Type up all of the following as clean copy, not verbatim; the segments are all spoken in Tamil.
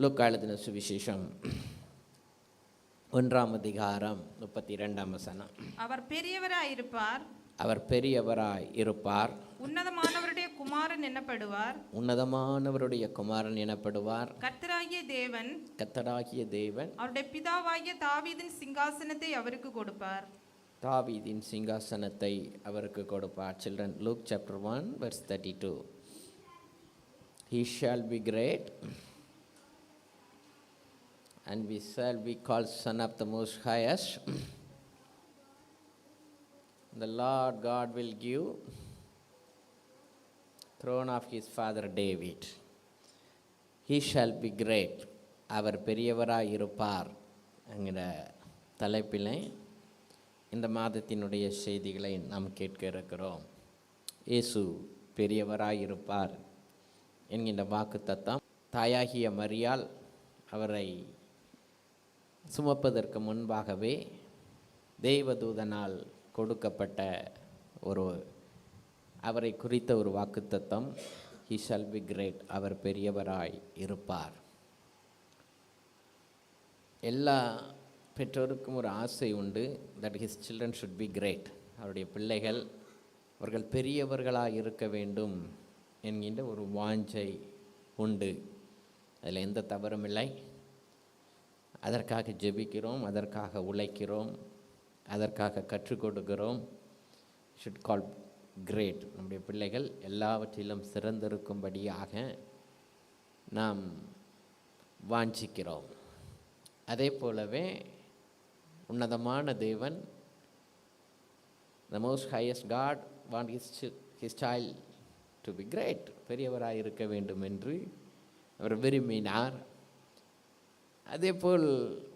லூக்கா எழுதின சுவிசேஷம் 1ஆம் அதிகாரம் 32ஆம் வசனம். அவர் பெரியவராயிருப்பார், அவர் பெரியவராய் இருப்பார், உன்னதமானவருடைய குமாரன் எனப்படுவார், உன்னதமானவருடைய குமாரன் எனப்படுவார். கர்த்தராகிய தேவன் அவருடைய பிதாவாகிய தாவீதின் சிங்காசனத்தை அவருக்கு கொடுப்பார். தாவீதின் சிங்காசனத்தை அவருக்கு கொடுப்பார். Children, Luke chapter 1 verse 32. He shall be great and we shall be called son of the most highest. The Lord God will give throne of his father David. He shall be great. அவர் பெரியவராய் இருப்பார் என்கிற தலைப்பிலே இந்த மாதத்தினுடைய செய்திகளை நாம் கேட்க இருக்கிறோம். இயேசு பெரியவராய் இருப்பார் என்கின்ற வாக்குத்தத்தம் தாயாகிய மரியாள் அவரை சுமப்பதற்கு முன்பாகவே தேவதூதனால் கொடுக்கப்பட்ட அவரை குறித்த ஒரு வாக்குத்தத்தம். He shall be great. அவர் பெரியவராய் இருப்பார். எல்லா பெற்றோருக்கும் ஒரு ஆசை உண்டு, that his children should be great. அவருடைய பிள்ளைகள் அவர்கள் பெரியவர்களாக இருக்க வேண்டும் என்கின்ற ஒரு வாஞ்சை உண்டு. அதில் எந்த தவறும் இல்லை. அதற்காக ஜெபிக்கிறோம், அதற்காக உழைக்கிறோம், அதற்காக கற்றுக் கொடுக்கிறோம். Should call great. நம்முடைய பிள்ளைகள் எல்லாவற்றிலும் சிறந்திருக்கும்படியாக நாம் வாஞ்சிக்கிறோம். அதே போலவே உன்னதமான தேவன், the most highest God want his child to be great, பெரியவராக இருக்க வேண்டும் என்று அவர் விரும்பினார். அதேபோல்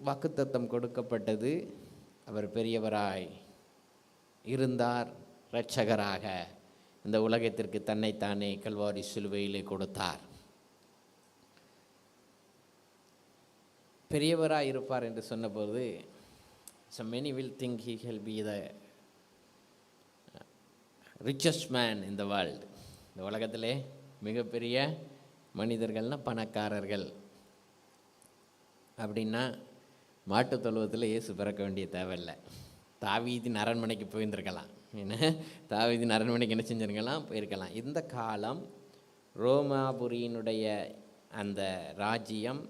வாக்குத்தத்தம் கொடுக்கப்பட்டது. அவர் பெரியவராய் இருந்தார், இரட்சகராக இந்த உலகத்திற்கு தன்னைத்தானே கல்வாரி சிலுவையிலே கொடுத்தார். பெரியவராய் இருப்பார் என்று சொன்னபோது so many will think he will be the richest man in the world. இந்த உலகத்திலே மிகப்பெரிய மனிதர்கள்னால் பணக்காரர்கள். அப்படின்னா மாட்டு தொழுவத்தில் இயேசு பிறக்க வேண்டிய தேவையில்லை. தாவீதின் அரண்மனைக்கு போயிருந்துருக்கலாம். ஏன்னா தாவீதின் அரண்மனைக்கு என்ன செஞ்சுருக்கலாம், போயிருக்கலாம். இந்த காலம் ரோமாபுரியினுடைய அந்த ராஜ்யம்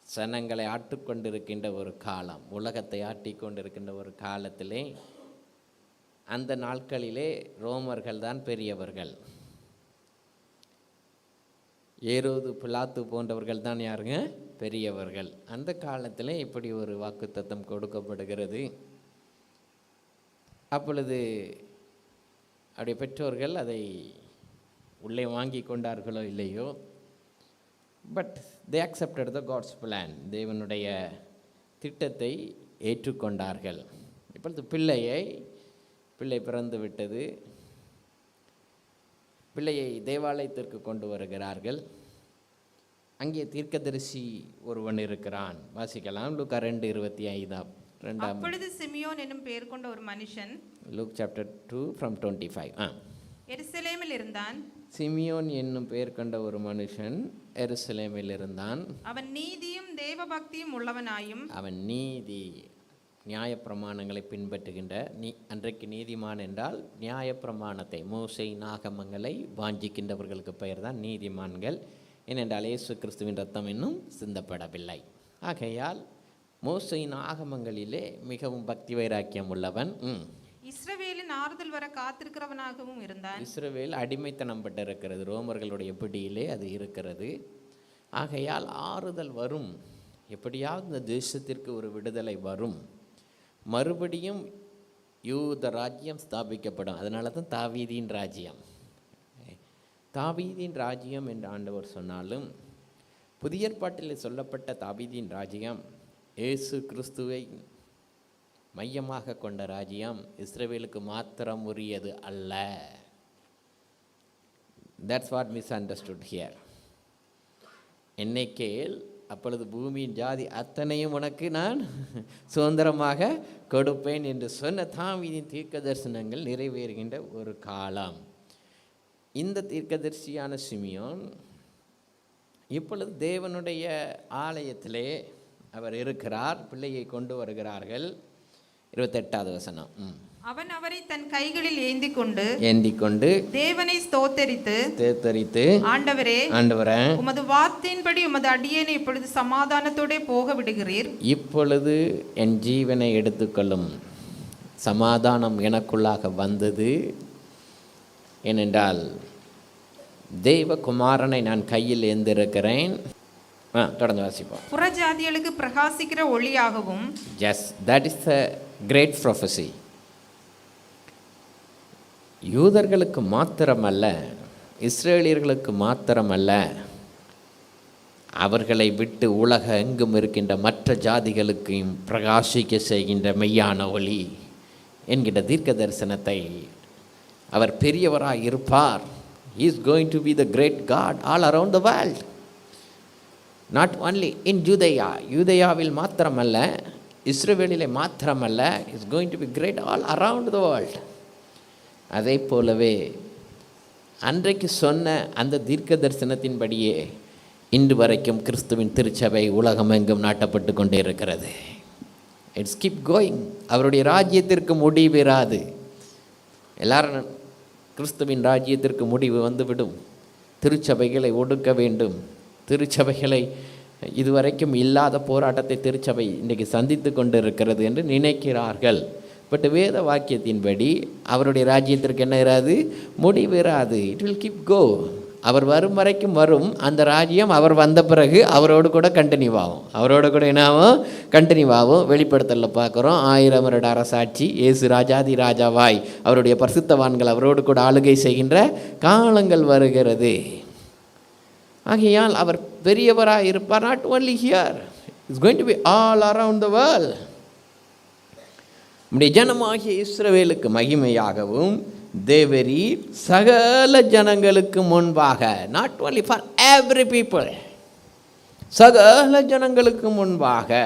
சனங்களை ஆட்டுக்கொண்டிருக்கின்ற ஒரு காலம், உலகத்தை ஆட்டிக்கொண்டிருக்கின்ற ஒரு காலத்திலே, அந்த நாட்களிலே ரோமர்கள் தான் பெரியவர்கள். ஏரோது பிலாத்து போன்றவர்கள் தான் யாருங்க, பெரியவர்கள். அந்த காலத்தில் இப்படி ஒரு வாக்குத்தத்தம் கொடுக்கப்படுகிறது. அப்பொழுது அவருடைய பெற்றோர்கள் அதை உள்ளே வாங்கி கொண்டார்களோ இல்லையோ, but they accepted the God's plan. தேவனுடைய திட்டத்தை ஏற்றுக்கொண்டார்கள். இப்பொழுது பிள்ளை பிறந்து விட்டது. பிள்ளையை தேவாலயத்திற்கு கொண்டு வருகிறார்கள். அங்கே தீர்க்கதரிசி ஒருவன் இருக்கிறான். வாசிக்கலாம். லூக்கா 2:25. அப்பொழுது சிமியோன் என்னும் பெயர் கொண்ட ஒரு மனுஷன், லூக் சாப்டர் 2 from 25. எருசலேமில் இருந்தான். சிமியோன் என்னும் பெயர் கொண்ட ஒரு மனுஷன் எருசலேமில் இருந்தான். அவன் நீதியும் தேவபக்தியும் உள்ளவனாயும், அவன் நீதி நியாயப்பிரமாணங்களை பின்பற்றுகின்ற அன்றைக்கு நீதிமான் என்றால் நியாயப்பிரமாணத்தை, மோசே நாகமங்களை வாஞ்சிக்கின்றவர்களுக்கு பெயர் தான் நீதிமான்கள். ஏனென்றால் இயேசு கிறிஸ்துவின் ரத்தம் இன்னும் சிந்தப்படவில்லை. ஆகையால் மோசையின் ஆகமங்களிலே மிகவும் பக்தி வைராக்கியம் உள்ளவன். இஸ்ரவேலின் ஆறுதல் வர காத்திருக்கிறவனாகவும் இருந்தான். இஸ்ரவேல் அடிமைத்தனம் பட்டிருக்கிறது, ரோமர்களுடைய பிடியிலே அது இருக்கிறது. ஆகையால் ஆறுதல் வரும், எப்படியாவது இந்த தேசத்திற்கு ஒரு விடுதலை வரும், மறுபடியும் யூத ராஜ்யம் ஸ்தாபிக்கப்படும். அதனால தான் தாவீதின் ராஜ்யம். தாவீதின் ராஜ்யம் என்று ஆண்டவர் சொன்னாலும் புதிய ஏற்பாட்டில் சொல்லப்பட்ட தாவீதின் ராஜ்யம் இயேசு கிறிஸ்துவை மையமாக கொண்ட ராஜ்யம், இஸ்ரவேலுக்கு மாத்திரம் உரியது அல்ல. That's what miss understood here. என்னை கேள், அப்பொழுது பூமியின் ஜாதி அத்தனையும் உனக்கு நான் சுதந்திரமாக கொடுப்பேன் என்று சொன்ன தாவீதின் தீர்க்க தரிசனங்கள் நிறைவேறுகின்ற ஒரு காலம். இந்த தீர்க்கதரிசியான சிமியோன் இப்பொழுது தேவனுடைய ஆலயத்திலே அவர் இருக்கிறார், பிள்ளையை கொண்டு வருகிறார்கள். 28வது வசனம். அவன் அவரை தன் கைகளில் ஏந்தி கொண்டு தேவனை ஸ்தோத்தரித்து ஆண்டவரே உமது வார்த்தையின்படி உமது அடியேனை இப்பொழுது சமாதானத்தோட போக விடுகிறீர். இப்பொழுது என் ஜீவனை எடுத்துக்கொள்ளும், சமாதானம் எனக்குள்ளாக வந்தது. ஏனென்றால் தேவகுமாரனை நான் கையில் ஏந்திருக்கிறேன். தொடர்ந்து வாசிப்போம். புறஜாதிகளுக்கு பிரகாசிக்கிற ஒளியாகவும். Yes, that is the great prophecy. யூதர்களுக்கு மாத்திரமல்ல, இஸ்ரேலியர்களுக்கு மாத்திரமல்ல, அவர்களை விட்டு உலக எங்கும் இருக்கின்ற மற்ற ஜாதிகளுக்கும் பிரகாசிக்க செய்கின்ற மெய்யான ஒளி என்கின்ற தீர்க்க தரிசனத்தை, அவர் பெரியவராய் இருப்பார். He is going to be the great God all around the world. Not only in Judea, யூதேயாவில் மாத்திரமல்ல, இஸ்ரவேலிலே மாத்திரமல்ல, he is going to be great all around the world. அதே போலவே அன்றைக்கு சொன்ன அந்த தீர்க்க தரிசனத்தின்படியே இன்று வரைக்கும் கிறிஸ்துவின் திருச்சபை உலகமெங்கும் நாட்டப்பட்டு கொண்டே இருக்கிறது. It's keep going. அவருடைய ராஜ்யத்திற்கு முடிவிராது. எல்லாரும் கிறிஸ்துவின் ராஜ்யத்திற்கு முடிவு வந்துவிடும். திருச்சபைகளை ஒடுக்க வேண்டும். திருச்சபைகளை இதுவரைக்கும் இல்லாத போராட்டத்தை திருச்சபை இன்றைக்கு சந்தித்து கொண்டு இருக்கிறது என்று நினைக்கிறார்கள். பட் வேத வாக்கியத்தின்படி அவருடைய ராஜ்யத்திற்கு என்ன இராது? முடிவிராது. இட் வில் கீப் கோ. அவர் வரும் வரைக்கும் வரும். அந்த ராஜ்யம் அவர் வந்த பிறகு அவரோடு கூட கண்டினியூ ஆகும். அவரோடு கூட என்னாவும் கண்டினியூ ஆகும். வெளிப்படுத்தலில் பார்க்குறோம், 1000 வருட அரசாட்சி, இயேசு ராஜாதி ராஜாவாய் அவருடைய பரிசுத்தவான்கள் அவரோடு கூட ஆளுகை செய்கின்ற காலங்கள் வருகிறது. ஆகையால் அவர் பெரியவராக இருப்பார். Not only here, it's going to B all around the world. நம்முடைய ஜனமாகிய இஸ்ரவேலுக்கு மகிமையாகவும் தேவரீர் சகல ஜனங்களுக்கு முன்பாக, not only for every people, சகல ஜனங்களுக்கு முன்பாக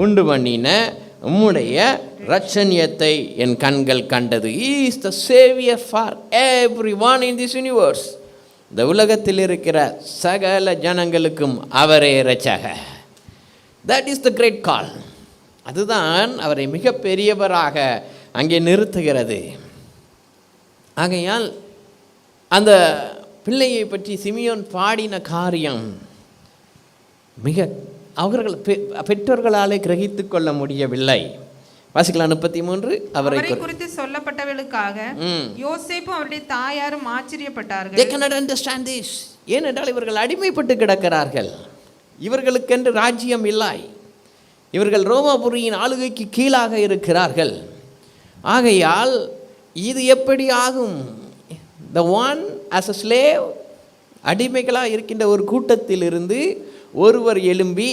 உண்டு பண்ணின உம்முடைய இரட்சணியத்தை என் கண்கள் கண்டது. He is the savior for everyone in this universe. இந்த உலகத்தில் இருக்கிற சகல ஜனங்களுக்கும் அவரே இரட்சகர். That is the great call. அதுதான் அவரை மிக பெரியவராக அங்கே நிறுத்துகிறது. ஆகையால் அந்த பிள்ளையை பற்றி சிமியோன் பாடின காரியம் மிக அவர்கள் பெற்றோர்களாலே கிரகித்து கொள்ள முடியவில்லை. வாசிக்கலாம் 33. அவரை குறித்து சொல்லப்பட்டவர்களுக்காக யோசேப்பும் அவருடைய தாயாரும் ஆச்சரியப்பட்டார்கள். They cannot understand this. ஏனென்றால் இவர்கள் அடிமைப்பட்டு கிடக்கிறார்கள். இவர்களுக்கென்று ராஜ்யம் இல்லை. இவர்கள் ரோமாபுரியின் ஆளுகைக்கு கீழாக இருக்கிறார்கள். ஆகையால் இது எப்படி ஆகும்? The one as a slave, அடிமைகளாக இருக்கின்ற ஒரு கூட்டத்திலிருந்து ஒருவர் எழும்பி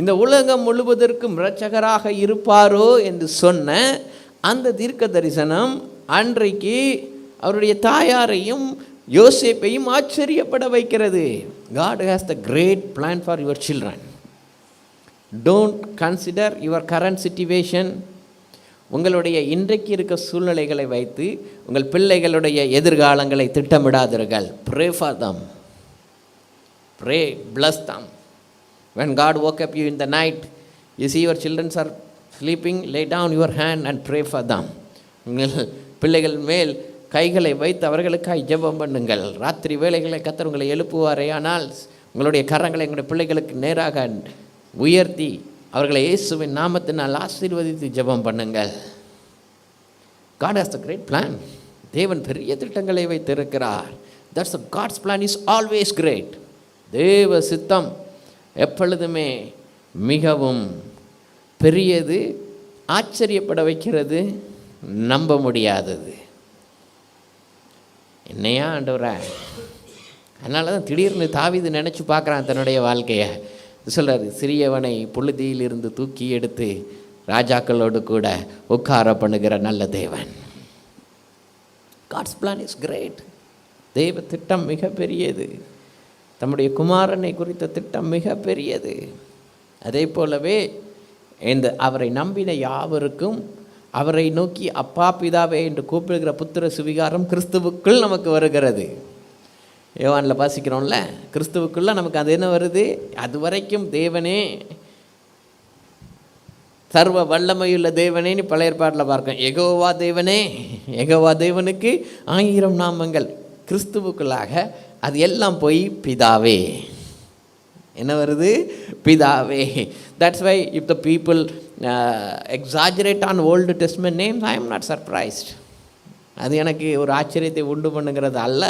இந்த உலகம் முழுவதற்கும் இரட்சகராக இருப்பாரோ என்று சொன்ன அந்த தீர்க்க தரிசனம் அன்றைக்கு அவருடைய தாயாரையும் யோசேப்பையும் ஆச்சரியப்பட வைக்கிறது. God has the great plan for your children. Don't consider your current situation. உங்களுடைய இன்றைக்கு இருக்க சூழ்நிலைகளை வைத்து உங்கள் பிள்ளைகளுடைய எதிர்காலங்களை திட்டமிடாதீர்கள். Pray for them. Pray, bless them. When God woke up you in the night, you see your children are sleeping, lay down your hand and pray for them. உங்கள் பிள்ளைகள் மேல் கைகளை வைத்து அவர்களுக்காய் ஜெபம் பண்ணுங்கள். ராத்திரி வேளைகளை கர்த்தர் உங்களை எழுப்புவாரே, ஆனால் உங்களுடைய கரங்களை உங்களுடைய பிள்ளைகளுக்கு நேராக உயர்த்தி அவர்களை இயேசுவின் நாமத்தினால் ஆசீர்வதித்து ஜெபம் பண்ணுங்கள். God has a great plan. தேவன் பெரிய திட்டங்களை வைத்திருக்கிறார். That's a God's plan is always great. தேவ சித்தம் எப்பொழுதுமே மிகவும் பெரியது, ஆச்சரியப்பட வைக்கிறது, நம்ப முடியாதது. என்னையா ஆண்டவரே, அதனால தான் திடீர்னு தாவீது நினச்சி பார்க்குறான் தன்னுடைய வாழ்க்கையை. சொல்கிறார், சிறியவனை புழுதியிலிருந்து தூக்கி எடுத்து ராஜாக்களோடு கூட உட்கார பண்ணுகிற நல்ல தேவன். God's plan is great. தேவ திட்டம் மிக பெரியது. தம்முடைய குமாரனை குறித்த திட்டம் மிக பெரியது. அதே போலவே இந்த அவரை நம்பின யாவருக்கும் அவரை நோக்கி அப்பா பிதாவே என்று கூப்பிடுகிற புத்திர சுவிகாரம் கிறிஸ்துவுக்குள் நமக்கு வருகிறது. யோவானில் வாசிக்கிறோம்ல, கிறிஸ்துவுக்குள்ளே நமக்கு அது என்ன வருது? அது வரைக்கும் தேவனே, சர்வ வல்லமையுள்ள தேவனேன்னு பழைய ஏற்பாட்டில் பார்க்கோம். யெகோவா தேவனே, யெகோவா தேவனுக்கு 1000 நாமங்கள். கிறிஸ்துவுக்குள்ளாக அது எல்லாம் போய் பிதாவே என்ன வருது? பிதாவே. That's why if the people exaggerate on old testament names, I am not surprised. அது எனக்கு ஒரு ஆச்சரியத்தை உண்டு பண்ணுங்கிறது அல்ல.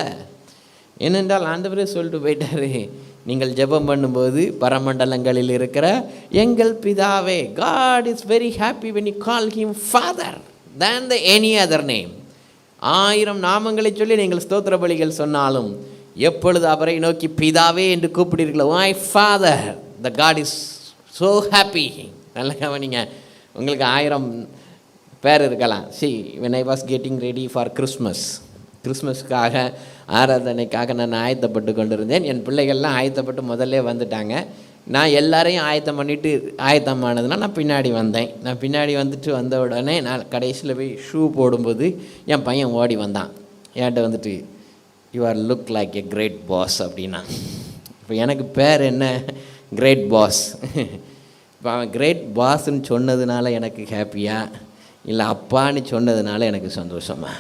ஏனென்றால் ஆண்டவரே சொல்லிட்டு போயிட்டாரு, நீங்கள் ஜெபம் பண்ணும்போது பரமண்டலங்களில் இருக்கிற எங்கள் பிதாவே. God is very happy when you call him Father than the any other name. 1000 நாமங்களை சொல்லி நீங்கள் ஸ்தோத்திர பலிகள் சொன்னாலும் எப்பொழுது அவரை நோக்கி பிதாவே என்று கூப்பிடுறீர்களோ, my Father, the God is so happy. நல்ல கவனிங்க, உங்களுக்கு 1000 பேர் இருக்கலாம். See, when I was getting ready for Christmas, கிறிஸ்மஸுக்காக ஆராதனைக்காக நான் ஆயத்தப்பட்டு கொண்டு இருந்தேன். என் பிள்ளைகள்லாம் ஆயத்தப்பட்டு முதல்ல வந்துட்டாங்க. நான் எல்லாரையும் ஆயத்தம் பண்ணிவிட்டு ஆயத்தமானதுன்னா நான் பின்னாடி வந்தேன். நான் பின்னாடி வந்துட்டு வந்த உடனே நான் கடைசியில் போய் ஷூ போடும்போது என் பையன் ஓடி வந்தான். என்கிட்ட வந்துட்டு, you are look like a great boss அப்படின்னா. இப்போ எனக்கு பேர் என்ன? Great boss. இப்போ அவன் கிரேட் பாஸ்ன்னு சொன்னதுனால எனக்கு ஹாப்பியா, இல்லை அப்பான்னு சொன்னதுனால எனக்கு சந்தோஷமா?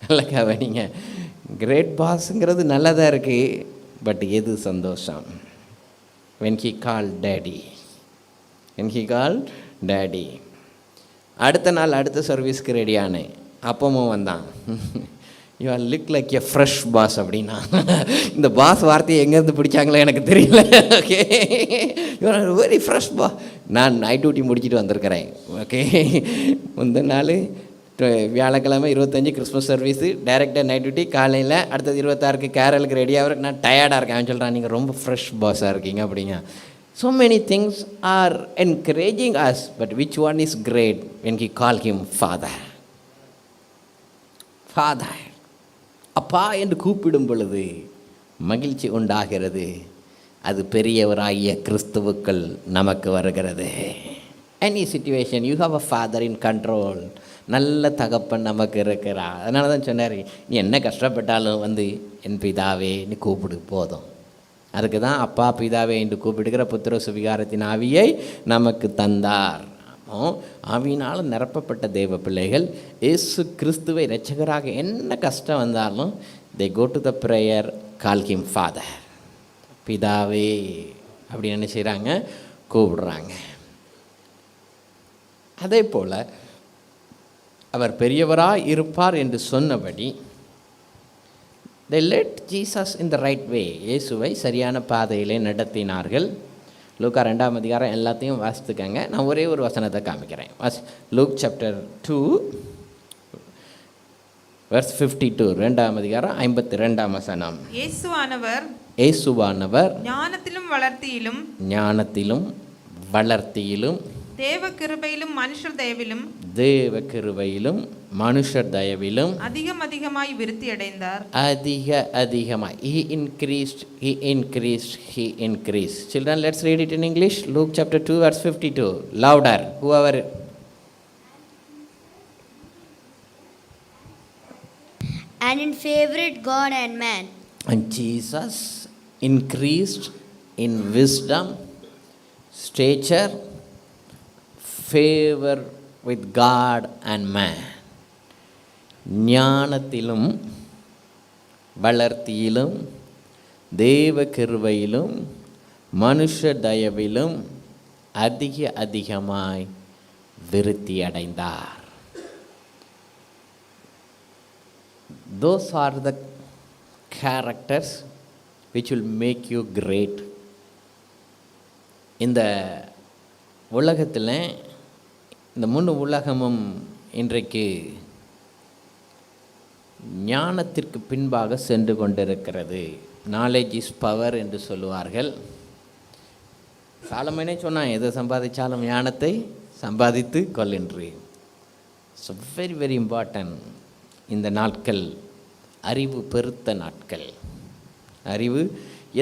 நல்ல கவனிங்க, கிரேட் பாஸுங்கிறது நல்லதாக இருக்குது. பட் எது சந்தோஷம்? when he called daddy, when he called daddy. அடுத்த நாள் அடுத்த சர்வீஸ்க்கு ரெடியானேன். அப்பவும் வந்தான், you are look like a fresh boss அப்படின்னா. இந்த பாஸ் வார்த்தையை எங்கேருந்து பிடிச்சாங்களோ எனக்கு தெரியல. Okay, you are very fresh பா. நான் நைட் டியூட்டி முடிச்சுட்டு வந்திருக்கிறேன். ஓகே, முந்தின நாள் வியாழக்கிழமை 25 கிறிஸ்மஸ் சர்வீஸு, டைரெக்டாக நைட் டியூட்டி. காலையில் அடுத்தது 26க்கு கேரலுக்கு ரெடியாக இருக்கு. நான் டயர்டாக இருக்கேன். அவன் சொல்கிறான், நீங்கள் ரொம்ப ஃப்ரெஷ் பாஸாக இருக்கீங்க அப்படிங்க. So many things are encouraging us, but which one is great? when he call him father. Father, அப்பா என்று கூப்பிடும் பொழுது மகிழ்ச்சி உண்டாகிறது. அது பெரியவராகிய கிறிஸ்துவுக்குள் நமக்கு வருகிறது. Any situation, you have a father in control. நல்ல தகப்பன் நமக்கு இருக்கிறார். அதனால தான் சொன்னார், நீ என்ன கஷ்டப்பட்டாலும் வந்து என் பிதாவே நீ கூப்பிடு போதும். அதுக்கு தான் அப்பா பிதாவே என்று கூப்பிடுகிற புத்திர சுவிகாரத்தின் ஆவியை நமக்கு தந்தார். ஆவியினால் நிரப்பப்பட்ட தேவ பிள்ளைகள் இயேசு கிறிஸ்துவை இரட்சகராக என்ன கஷ்டம் வந்தாலும் they go to the prayer, call him Father. பிதாவே அப்படி என்ன செய்கிறாங்க? கூப்பிடுறாங்க. அதே போல் அவர் பெரியவராக இருப்பார் என்று சொன்னபடி they led Jesus in the right way. இயேசுவை சரியான பாதையிலே நடத்தினார்கள். லூக்கா 2ஆம் அதிகாரம் எல்லாத்தையும் வாசித்துக்கங்க. நான் ஒரே ஒரு வசனத்தை காமிக்கிறேன். லூக் சாப்டர் 2 verse 52, 2ஆம் அதிகாரம் 52ஆம் வசனம். இயேசுவானவர் ஞானத்திலும் வளர்த்தியிலும் தேவ கிருபையிலும் மனுஷர் தயவிலும் அதிகமாய் விருத்தி அடைந்தார். அதிகமாய். he increased. Children, let's read it in English. Luke chapter 2 verse 52. Louder, whoever. And in favored God and man. And Jesus increased in wisdom, stature, favor with God and man. ஞானத்திலும் வளர்த்தியிலும் தேவ கிருபையிலும் மனுஷ தயவிலும் அதிகமாய் விருத்தி அடைந்தார். Those are the characters which will make you great. இந்த உலகத்தில் இந்த முழு உலகமும் இன்றைக்கு ஞானத்திற்கு பின்பாக சென்று கொண்டிருக்கிறது. நாலேஜ் இஸ் பவர் என்று சொல்லுவார்கள். சாலமோனே சொன்னான், எதை சம்பாதிச்சாலும் ஞானத்தை சம்பாதித்து கொள்ளென்று. So very very important. இந்த நாட்கள் அறிவு பெருத்த நாட்கள். அறிவு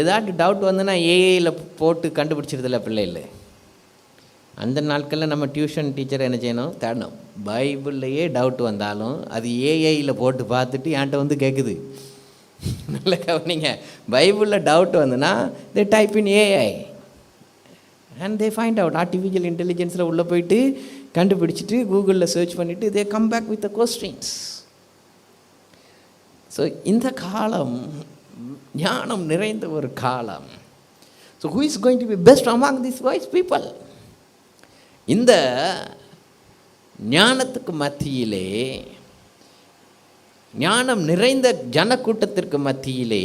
ஏதாட்டு டவுட் வந்துன்னா ஏஐயில் போட்டு கண்டுபிடிச்சிருதில்ல பிள்ளைகள். அந்த நாட்களில் நம்ம டியூஷன் டீச்சர் என்ன செய்யணும்? தேடணும். பைபிள்லையே டவுட் வந்தாலும் அது ஏஐயில் போட்டு பார்த்துட்டு என்கிட்ட வந்து கேட்குது. நல்ல கவனிங்க, பைபிளில் டவுட் வந்துன்னா they type in AI and they find out. Artificial இன்டெலிஜென்ஸில் உள்ளே போயிட்டு கண்டுபிடிச்சிட்டு கூகுளில் சர்ச் பண்ணிவிட்டு they come back with the questions. So இந்த காலம் ஞானம் நிறைந்த ஒரு காலம். So who is going to be best among this wise people? இந்த ஞானத்துக்கு மத்தியிலே, ஞானம் நிறைந்த ஜனக்கூட்டத்திற்கு மத்தியிலே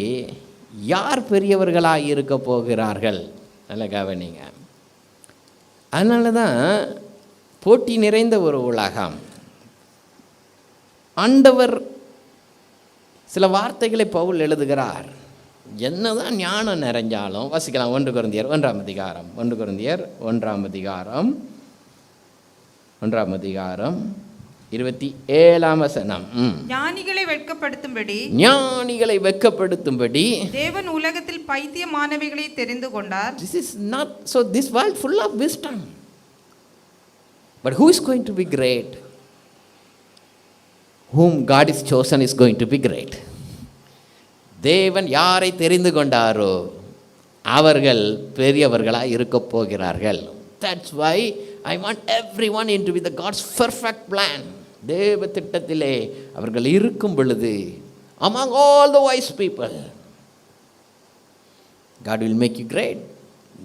யார் பெரியவர்களாக இருக்க போகிறார்கள்? நல்ல கவனிங்க. அதனால தான் போட்டி நிறைந்த ஒரு உலகம். ஆண்டவர் சில வார்த்தைகளை பவுல் எழுதுகிறார். என்னதான் ஞானம் நிறைஞ்சாலும் வாசிக்கலாம். 1 கொரிந்தியர் 1ஆம் அதிகாரம் 1 கொரிந்தியர் 1ஆம் அதிகாரம் 1ஆம் அதிகாரம் 27ஆம் வசனம். ஞானிகளை வெட்கப்படுத்தும்படி தேவன் உலகத்தில் பைத்தியமானவைகளை தெரிந்து கொண்டார். This is not so, this world full of wisdom, but who is going to be great? Whom God is chosen is going to be great. தேவன் யாரை தெரிந்து கொண்டாரோ அவர்கள் பெரியவர்களாக இருக்க போகிறார்கள். That's why I want everyone into with the God's perfect plan. தேவ திட்டத்திலே அவர்கள் இருக்கும் பொழுது among all the wise people God will make you great.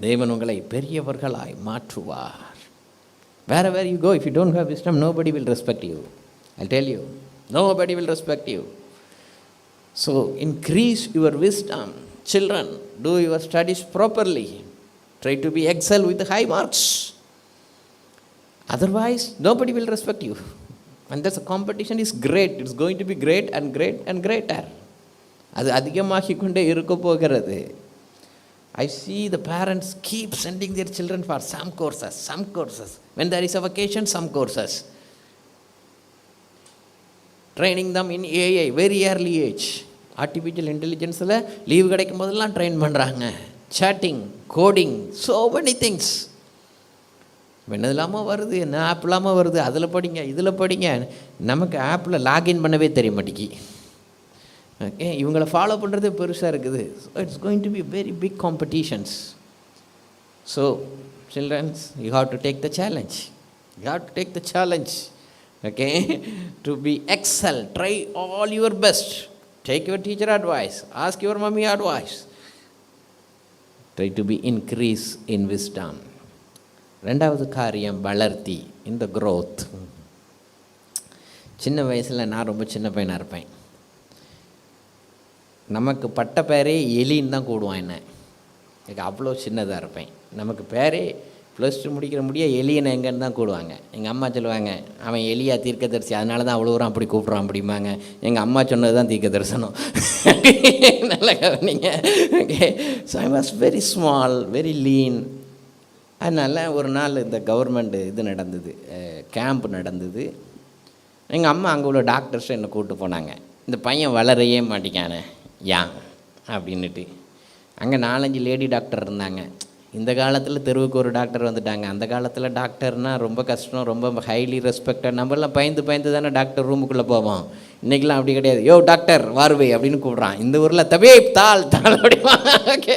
தேவன் உங்களை பெரியவர்களாய் மாற்றுவார். Wherever you go, if you don't have wisdom, nobody will respect you. I'll tell you, nobody will respect you. So increase your wisdom. Children, do your studies properly. Try to be excel with high marks. Otherwise, nobody will respect you. And that's a competition is great. It's going to be great and great and greater. அது அதிகமாகிக் கொண்டே இருக்க போகிறது. I see the parents keep sending their children for some courses. When there is a vacation, some courses. Training them in AI, very early age. Artificial intelligenceல லீவ் கிடைக்கும் போதெல்லாம் ட்ரெயின் பண்ணுறாங்க. Chatting, coding, so many things. என்ன இல்லாமல் வருது, என்ன ஆப் இல்லாமல் வருது, அதில் படிங்க இதில் படிங்க. நமக்கு ஆப்பில் லாகின் பண்ணவே தெரிய மாட்டேங்கி. ஓகே, இவங்களை ஃபாலோ பண்ணுறது பெருசாக இருக்குது. So it's going to be very big competitions. So childrens, you have to take the challenge. Okay, to be excel, try all your best. Take your teacher advice, ask your mommy advice. Try to be increase in wisdom. ரெண்டாவது காரியம் வளர்த்தி, இந்த growth. சின்ன வயசில் நான் ரொம்ப சின்ன பையனாக இருப்பேன். நமக்கு பட்ட பேரே எலின்னு தான் கூடுவான். என்ன எனக்கு அவ்வளோ சின்னதாக இருப்பேன். நமக்கு பேரே +2 முடிக்கிற முடிய எலியனை எங்கன்னு தான் கூடுவாங்க. எங்கள் அம்மா சொல்லுவாங்க, அவன் எலியா தீர்க்கதரிசி, அதனால தான் அவ்வளோ தூரம் அப்படி கூப்பிட்றான் அப்படிம்பாங்க. எங்கள் அம்மா சொன்னது தான் தீர்க்க தரிசனம். நல்லா கவனிங்க. Okay, so I was very small, very lean. அதனால் ஒரு நாள் இந்த கவர்மெண்ட் இது நடந்தது, கேம்ப் நடந்தது. எங்கள் அம்மா அங்கே உள்ள டாக்டர்ஸ் என்னை கூப்பிட்டு போனாங்க. இந்த பையன் வளரையே மாட்டேங்கானே ஏன் அப்படின்னுட்டு. அங்கே 4-5 லேடி டாக்டர் இருந்தாங்க. இந்த காலத்தில் தெருவுக்கு ஒரு டாக்டர் வந்துட்டாங்க. அந்த காலத்தில் டாக்டர்னால் ரொம்ப கஷ்டம், ரொம்ப ஹைலி ரெஸ்பெக்டட். நம்மளாம் பயந்து தானே டாக்டர் ரூமுக்குள்ளே போவோம். இன்றைக்கெலாம் அப்படி கிடையாது. யோ டாக்டர் வாருவை அப்படின்னு கூப்பிட்றான். இந்த ஊரில் தபே தாள் அப்படிமா. ஓகே,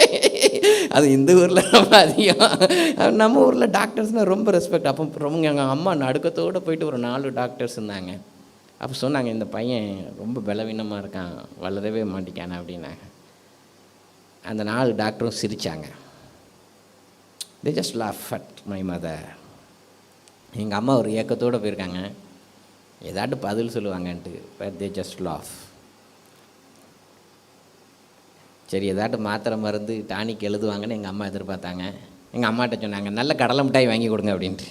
அது இந்த ஊரில் ரொம்ப அதிகம். நம்ம ஊரில் டாக்டர்ஸ்னால் ரொம்ப ரெஸ்பெக்ட். அப்போ ரொம்ப எங்கள் அம்மா நடுக்கத்தோடு போயிட்டு ஒரு 4 டாக்டர்ஸ் இருந்தாங்க. அப்போ சொன்னாங்க, இந்த பையன் ரொம்ப பலவீனமாக இருக்கான், வளரவே மாட்டேங்கானே அப்படின்னாங்க. அந்த 4 டாக்டரும் சிரித்தாங்க. They just laugh at my mother. எங்கள் அம்மா ஒரு ஏக்கத்தோடு போயிருக்காங்க, ஏதாட்டு பதில் சொல்லுவாங்கன்ட்டு. but they just laugh. சரி, ஏதாட்டு மாத்திரை மருந்து டானிக் எழுதுவாங்கன்னு எங்கள் அம்மா எதிர்பார்த்தாங்க. எங்கள் அம்மாட்ட சொன்னாங்க, நல்ல கடலை மிட்டாய் வாங்கி கொடுங்க அப்படின்ட்டு.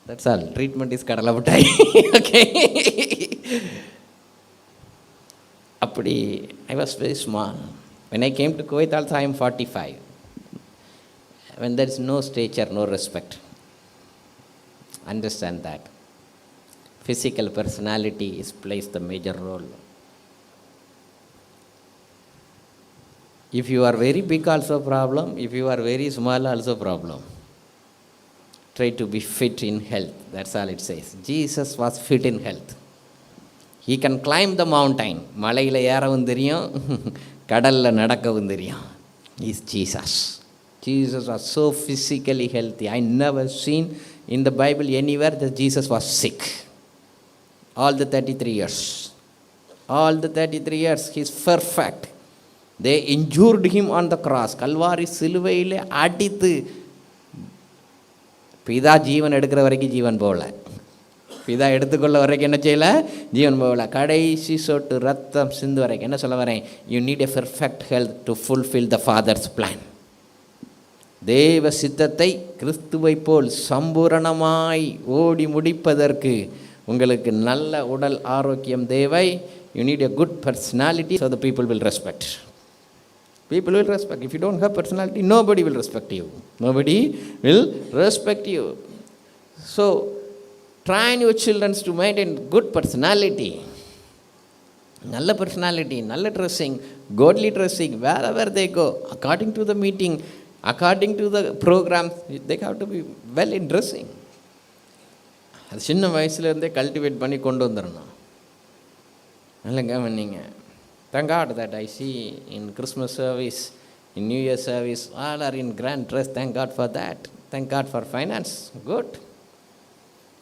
That's all. ட்ரீட்மெண்ட் இஸ் கடலை மிட்டாய். ஓகே, அப்படி I was very small. when I came to Kuwait also I am 45. When there is no stature, no respect. Understand that. Physical personality plays the major role. If you are very big, also problem. If you are very small, also problem. Try to be fit in health. That's all it says. Jesus was fit in health. He can climb the mountain. மலையில் ஏறவும் தெரியும், கடலில் நடக்கவும் தெரியும். He's Jesus. Jesus was so physically healthy. I never seen in the Bible anywhere that Jesus was sick. All the 33 years. All the 33 years, he's perfect. They injured him on the cross. Kalvari சிலுவையில் அடித்து, பிதா ஜீவன் எடுக்கிற வரைக்கும் ஜீவன் போகல, பிதா எடுத்துக்கொள்ள வரைக்கும் என்ன செய்யலை, ஜீவன் போகல. கடைசி சொட்டு ரத்தம் சிந்து வரைக்கும். என்ன சொல்ல வரேன், you need a perfect health to fulfil the father's plan. தேவ சித்தத்தை கிறிஸ்துவை போல் சம்பூரணமாய் ஓடி முடிப்பதற்கு உங்களுக்கு நல்ல உடல் ஆரோக்கியம் தேவை. You need a good personality, so the people will respect. People will respect. If you don't have personality, nobody will respect you. Nobody will respect you. So, train your children to maintain good personality. நல்ல personality, நல்ல dressing, godly dressing, wherever they go, according to the meeting, according to the program, they have to be well in dressing. அது சின்ன வயசுலேருந்தே கல்டிவேட் பண்ணி கொண்டு வந்துடணும். நல்ல கவனிங்க. Thank God that I see in Christmas service, in New Year service, all are in grand dress. Thank God for that. Thank God for finance. Good.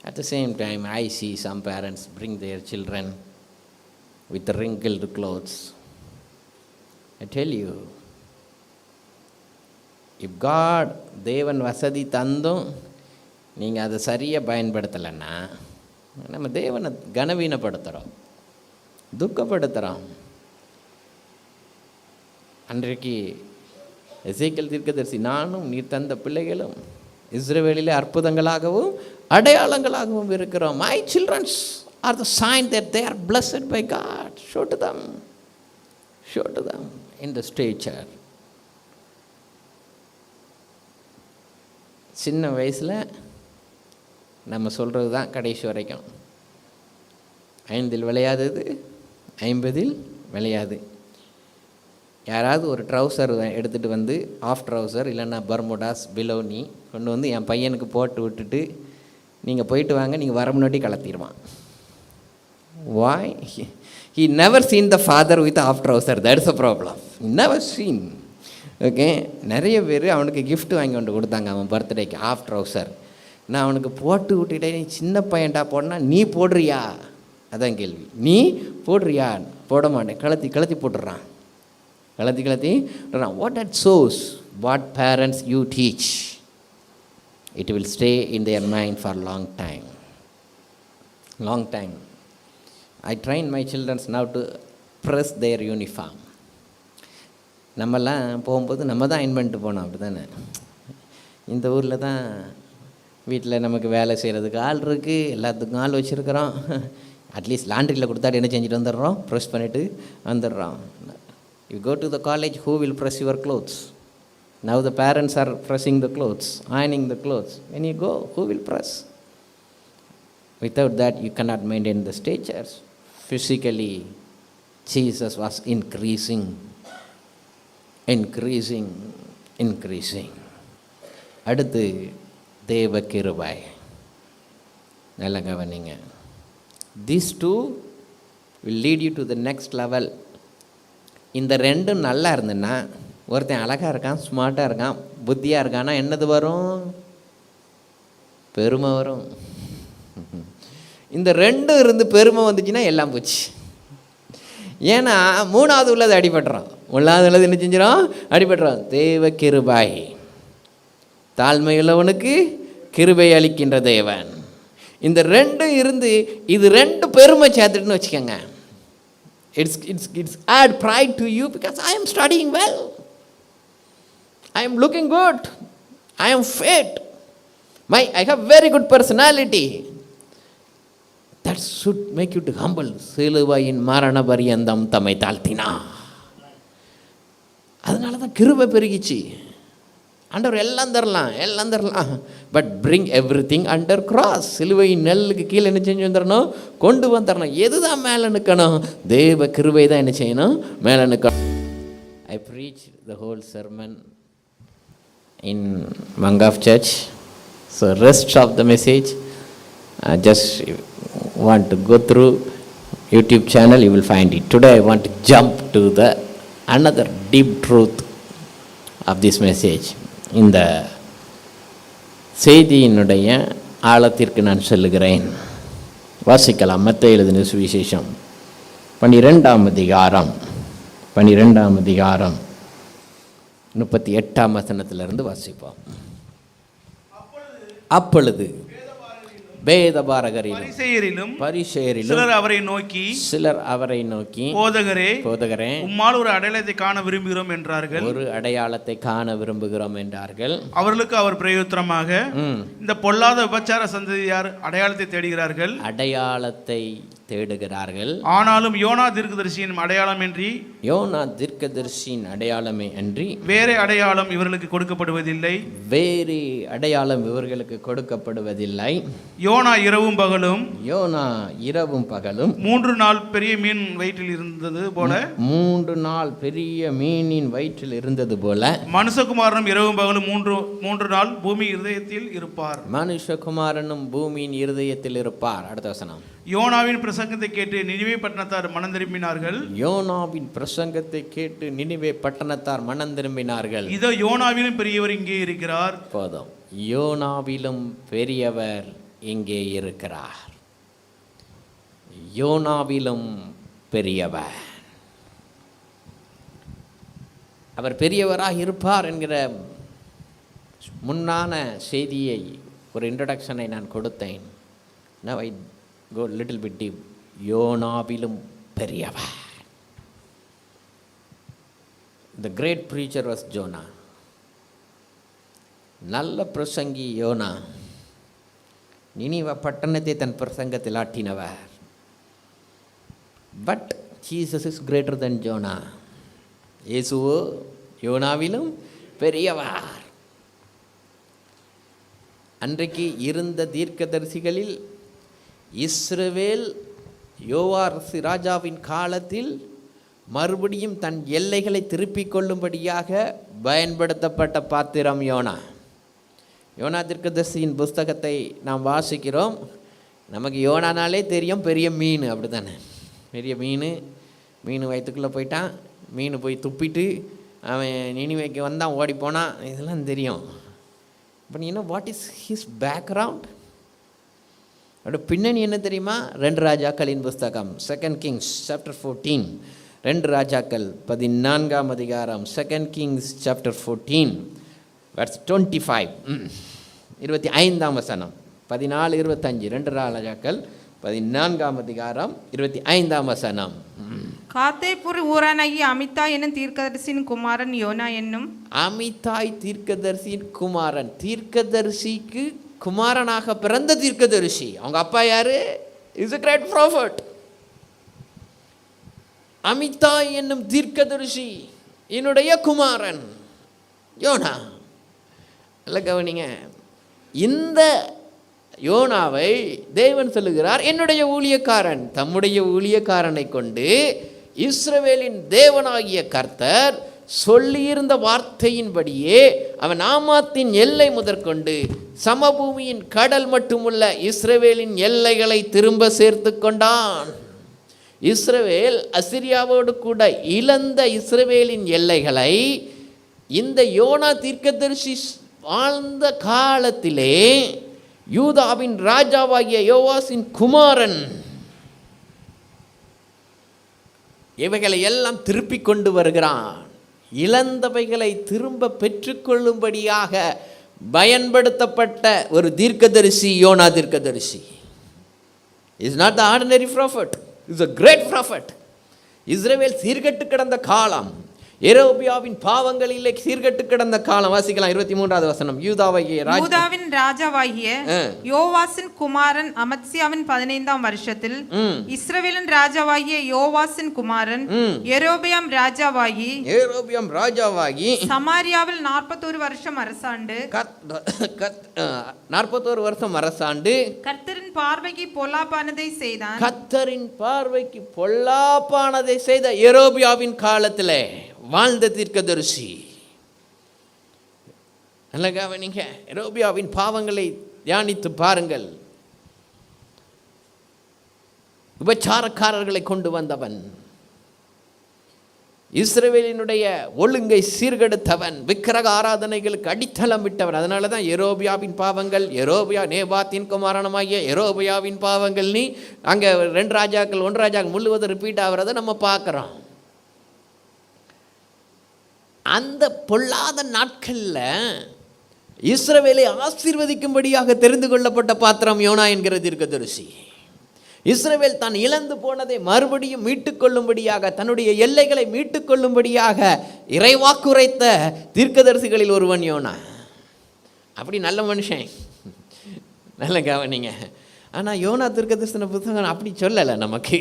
At the same time, I see some parents bring their children with wrinkled clothes. I tell you, if God, தேவன் வசதி தந்தும் நீங்கள் அதை சரியாக பயன்படுத்தலைன்னா நம்ம தேவனை கனவீனப்படுத்துகிறோம், துக்கப்படுத்துகிறோம். அன்றைக்கு எசேக்கியேல் தீர்க்கதரிசி, நானும் நீர் தந்த பிள்ளைகளும் இஸ்ரவேலிலே அற்புதங்களாகவும் அடையாளங்களாகவும் இருக்கிறோம். My children are the sign that they are blessed by God. Show to them. Show to them in the stature. சின்ன வயசில் நம்ம சொல்கிறது தான் கடைசி வரைக்கும். 5 விளையாதது 50 விளையாது. யாராவது ஒரு ட்ரௌசர் எடுத்துகிட்டு வந்து, ஆஃப் ட்ரௌசர் இல்லைன்னா பர்முடாஸ் பிலோனி கொண்டு வந்து என் பையனுக்கு போட்டு விட்டுட்டு நீங்கள் போயிட்டு வாங்க, நீங்கள் வர முன்னாடி கலத்திடுவான். வாய்? he never seen the father with half trouser. That's a problem. Never seen. Okay, நிறைய பேர் அவனுக்கு கிஃப்ட் வாங்கி கொண்டு கொடுத்தாங்க அவன் பர்த்டேக்கு, ஆஃப் ட்ரௌசர். நான் அவனுக்கு போட்டு விட்டுட்டேன். நீ சின்ன பையன்டா போடனா, நீ போடுறியா? அதான் கேள்வி. நீ போடுறியா? போட மாட்டேன். கலத்தி போட்டுடுறான். கலத்தி what that shows what parents you teach, it will stay in their mind for long time. I train my children now to press their uniform. நம்மெல்லாம் போகும்போது நம்ம தான் அயன் பண்ணிட்டு போனோம், அப்படி தானே? இந்த ஊரில் தான் வீட்டில் நமக்கு வேலை செய்கிறதுக்கு ஆள் இருக்குது, எல்லாத்துக்கும் ஆள் வச்சுருக்கிறோம். அட்லீஸ்ட் லாண்ட்ரியில் கொடுத்தாட்டு என்ன செஞ்சுட்டு வந்துடுறோம், ப்ரெஸ் பண்ணிவிட்டு வந்துடுறோம். You go to the college, who will press your clothes? Now the parents are pressing the clothes, ironing the clothes. When you go, who will press? Without that, you cannot maintain the statures. Physically, Jesus was increasing. அடுத்து தேவ கிருபை. நல்ல கவனிங்க. These two will lead you to the next level. இந்த ரெண்டும் நல்லா இருந்துன்னா, ஒருத்தன் அழகாக இருக்கான், ஸ்மார்ட்டாக இருக்கான், புத்தியாக இருக்கான்னா என்னது வரும்? பெருமை வரும். இந்த ரெண்டும் இருந்து பெருமை வந்துச்சுன்னா எல்லாம் போச்சு. ஏன்னா 3வது உள்ளது அடிபட்டுறோம், 1வது உள்ளது என்ன செஞ்சிடும்? அடிபட்டுறோம். தேவ கிருபை. தாழ்மையுள்ளவனுக்கு கிருபை அளிக்கின்ற தேவன். இந்த ரெண்டும் இருந்து இது 2 பெருமை சேர்த்துட்டுன்னு வச்சுக்கோங்க. It's add pride to you because I am studying well, I am looking good, I am fit, I have very good personality. That should make you to humble. சிலுவையின் மரண பரியந்தம் தம்மை தாழ்த்தினா. அதனால தான் கிருபை பெருகிச்சு. ஆண்டவர் எல்லாம் தரலாம், but bring every thing under cross. சிலுவையின் நெல்லுக்கு கீழே என்ன செஞ்சு வந்துடணும்? கொண்டு வந்துடணும். எதுதான் மேலே நிற்கணும்? தேவ கிருபை தான் என்ன செய்யணும்? மேலே நிற்கணும். I preached the whole sermon in Mangaf Church. So rest of the message I just want to go through YouTube channel, you will find it. Today I want to jump to the another deep truth of this message. இந்த செய்தியினுடைய ஆழத்திற்கு நான் சொல்லுகிறேன். வாசிக்கலாம். மத்தேயு எழுதின சுவிசேஷம் 12ஆம் அதிகாரம் 38ஆம் வசனத்திலிருந்து வாசிப்போம். அப்பொழுது வேதபாரகரிலும் பரிசேயரிலும் சிலர் அவரை நோக்கி போதகரே உம்மால் ஒரு அடையாளத்தை காண விரும்புகிறோம் என்றார்கள். ஒரு அடையாளத்தை காண விரும்புகிறோம் என்றார்கள். அவர்களுக்கு அவர் பிரயோத்திரமாக, இந்த பொல்லாத விபச்சார சந்ததியார் அடையாளத்தை தேடுகிறார்கள். ஆனாலும் யோனா தீர்க்கதரிசியின் அடையாளமே அன்றி வேறு அடையாளம் இவர்களுக்கு கொடுக்கப்படுவதில்லை. யோனா இரவும் பகலும் 3 நாள் பெரிய மீன் வயிற்றில் இருந்தது போல மனுஷகுமாரனும் இரவும் பகலும் 3 நாள் பூமி இருதயத்தில் இருப்பார். மனுஷகுமாரனும் பூமியின் இருதயத்தில் இருப்பார். அடுத்த வசனம். யோனாவின் பிரசங்கத்தை கேட்டு நினிவே பட்டணத்தார் மனம் திரும்பினார்கள். இதோ யோனாவிலும் பெரியவர் இங்கே இருக்கிறார். போதும். யோனாவிலும் பெரியவர் இங்கே இருக்கிறார். யோனாவிலும் பெரியவர், அவர் பெரியவராக இருப்பார் என்கிற முன்னான செய்தியை, ஒரு இன்ட்ரடக்ஷனை நான் கொடுத்தேன். Now I go little bit deep. யோனாவிலும் பெரியவர். The great preacher was Jonah. நல்ல பிரசங்கி யோனா. நினிவே பட்டணத்தை தன் பிரசங்கத்தில் ஆட்டினவர். But Jesus is greater than Jonah. இயேசுவோ யோனாவிலும் பெரியவர். அன்றைக்கு இருந்த தீர்க்கதரிசிகளில் இஸ்ரவேல் யோவாஸ் ராஜாவின் காலத்தில் மறுபடியும் தன் எல்லைகளை திருப்பிக் கொள்ளும்படியாக பயன்படுத்தப்பட்ட பாத்திரம் யோனா. யோனா தீர்க்கதரிசியின் புஸ்தகத்தை நாம் வாசிக்கிறோம். நமக்கு யோனானாலே தெரியும் பெரிய மீன், அப்படி தானே? பெரிய மீன் வயிற்றுக்குள்ளே போயிட்டான், மீன் போய் துப்பிட்டு அவன் நினிவேக்கு வந்தான், ஓடி போனான், இதெல்லாம் தெரியும். But you know what is his background? அதோட பின்னணி என்ன தெரியுமா? 2 ராஜாக்களின் புஸ்தகம், 2 Kings chapter 14. 2 ராஜாக்கள் 14ஆம் அதிகாரம், 2 Kings chapter 14 verse 25, 25ஆம் வசனம், 14-25. 2 ராஜாக்கள் 14ஆம் அதிகாரம் 25ஆம் வசனம். காத்தேபூர் ஊரானாகிய அமித்தாய் என்னும் தீர்க்கதரிசியின் குமாரன் யோனா என்னும். அமித்தாய் தீர்க்கதரிசியின் குமாரன், தீர்க்கதரிசிக்கு குமாரனாக பிறந்த தீர்க்கதரிசி. அவங்க அப்பா யாரு? Is a great prophet. அமித்தாய் என்னும் தீர்க்கதரிசி என்னுடைய குமாரன் யோனா. நல்ல கவனிங்க. இந்த யோனாவை தேவன் சொல்லுகிறார் என்னுடைய ஊழியக்காரன். தம்முடைய ஊழியக்காரனை கொண்டு இஸ்ரவேலின் தேவனாகிய கர்த்தர் சொல்லியிருந்த வார்த்தையின்படியே அவன் ஆமாத்தின் எல்லை முதற்கொண்டு சமபூமியின் கடல் மட்டுமுள்ள இஸ்ரவேலின் எல்லைகளை திரும்ப சேர்த்து கொண்டான். இஸ்ரவேல் அசிரியாவோடு கூட இழந்த இஸ்ரவேலின் எல்லைகளை இந்த யோனா தீர்க்கதரிசி வாழ்ந்த காலத்திலே யூதாவின் ராஜாவாகிய யோவாசின் குமாரன் இவைகளை எல்லாம் திருப்பிக் கொண்டு வருகிறான். இழந்தவைகளை திரும்ப பெற்றுக்கொள்ளும்படியாக பயன்படுத்தப்பட்ட ஒரு தீர்க்கதரிசி யோனா தீர்க்கதரிசி. Is not the ordinary prophet, is a great prophet. இஸ்ரவேல் சீர்கெட்டு கிடந்த காலம், எரோபியாவின் பாவங்களிலே சீர்கெட்டு கிடந்த காலம். வாசிக்கலாம் 23வது வசனம். யூதாவின் ராஜாவாகிய யோவாசின் குமாரன் அமத்சியாவின் 15ஆம் வருஷத்தில் இஸ்ரவேலின் ராஜாவாகிய யோவாசின் குமாரன் எரோபியாம் ராஜாவாகி சமாரியாவில் 41 வருஷம் அரசாண்டு. 41 வருஷம் அரசாண்டு கர்த்தரின் பார்வைக்கு பொல்லாப்பானதை செய்தான். கர்த்தரின் பார்வைக்கு பொல்லாப்பானதை செய்த எரோபியாவின் காலத்திலே வாழ்ந்த தீர்க்கதரிசி. நல்ல கவனிங்க. எரோபியாவின் பாவங்களை தியானித்து பாருங்கள். விபச்சாரக்காரர்களை கொண்டு வந்தவன், இஸ்ரவேலினுடைய ஒழுங்கை சீர்கெடுத்தவன், விக்கிரக ஆராதனைகளுக்கு அடித்தளம் விட்டவன். அதனால தான் எரோபியாவின் பாவங்கள், நேபாத்தின் குமாரனமாகிய எரோபியாவின் பாவங்கள் நீ அங்கே 2 ராஜாக்கள் 1 ராஜாக்கள் முழுவதும் ரிப்பீட் ஆகிறத நம்ம பார்க்குறோம். அந்த பொல்லாத நாட்களில் இஸ்ரவேலை ஆசீர்வதிக்கும்படியாக தெரிந்து கொள்ளப்பட்ட பாத்திரம் யோனா என்கிற தீர்க்கதரிசி. இஸ்ரவேல் தான் இழந்து போனதை மறுபடியும் மீட்டுக்கொள்ளும்படியாக, தன்னுடைய எல்லைகளை மீட்டுக்கொள்ளும்படியாக இறைவாக்குரைத்த தீர்க்கதரிசிகளில் ஒருவன் யோனா. அப்படி நல்ல மனுஷன், நல்ல கவனிங்க. ஆனால் யோனா தீர்க்கதரிசன புத்தகம் அப்படி சொல்லலை நமக்கு.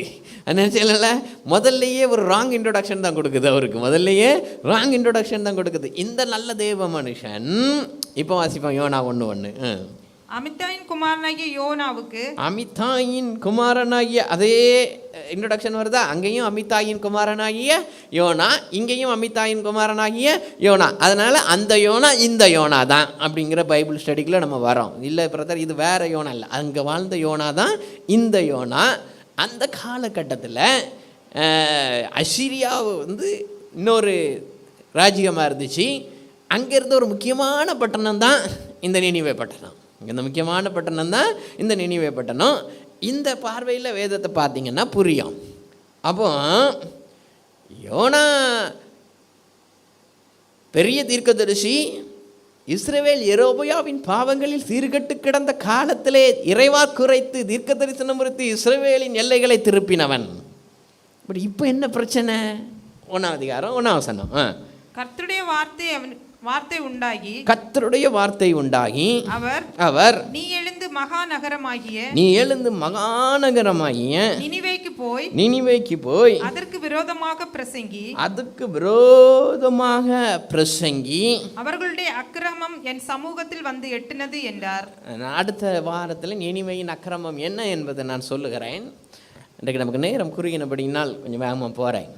என்ன சொல்லலை, முதல்லையே ஒரு ராங் இன்ட்ரோடக்ஷன் தான் கொடுக்குது. அவருக்கு முதல்லையே ராங் இன்ட்ரோடக்ஷன் தான் கொடுக்குது. இந்த நல்ல தேவ மனுஷன் இப்போ வாசிப்போம் யோனா 1:1. அமித்தாயின் குமாரனாகிய யோனாவுக்கு, அமித்தாயின் குமாரனாகிய அதே இன்ட்ரோடக்ஷன் வருதா? அங்கேயும் அமித்தாயின் குமாரனாகிய யோனா, இங்கேயும் அமித்தாயின் குமாரனாகிய யோனா. அதனால் அந்த யோனா இந்த யோனா தான் அப்படிங்கிற பைபிள் ஸ்டடிக்குள்ள நம்ம வரோம். இல்லை பிரதர், இது வேற யோனா இல்லை, அங்கே வாழ்ந்த யோனா தான் இந்த யோனா. அந்த காலகட்டத்தில் அசீரியா இன்னொரு ராஜ்யமாக இருந்துச்சு. அங்கேருந்து ஒரு முக்கியமான பட்டணம் தான் இந்த நினிவே பட்டணம். இந்த முக்கியமான பட்டணம் தான் இந்த நினிவே பட்டணம். இந்த பார்வையில் வேதத்தை பார்த்தீங்கன்னா புரியும். அப்போ யோனா பெரிய தீர்க்கதரிசி, இஸ்ரவேல் எரோபியாவின் பாவங்களில் சீர்கெட்டு கிடந்த காலத்திலே இறைவாக்குரைத்து தீர்க்க தரிசனம் குறித்து இஸ்ரவேலின் எல்லைகளை திருப்பினவன். பட் இப்போ என்ன பிரச்சனை? 1ஆம் அதிகாரம் 1ஆம் வசனம். கர்த்தருடைய வார்த்தை உண்டாகி, கர்த்தருடைய வார்த்தை உண்டாகி அவர் நீ எழுந்து மகாநகரமாகிய நினிவேக்கு போய் அதற்கு விரோதமாக பிரசங்கி அவர்களுடைய அக்கிரமம் என் சமூகத்தில் வந்து எட்டினது என்றார். அடுத்த வாரத்தில் நினிவேயின் அக்கிரமம் என்ன என்பதை நான் சொல்லுகிறேன். இன்றைக்கு நமக்கு நேரம் குறுகினபடினால் கொஞ்சம் வேகமாக போகிறேன்.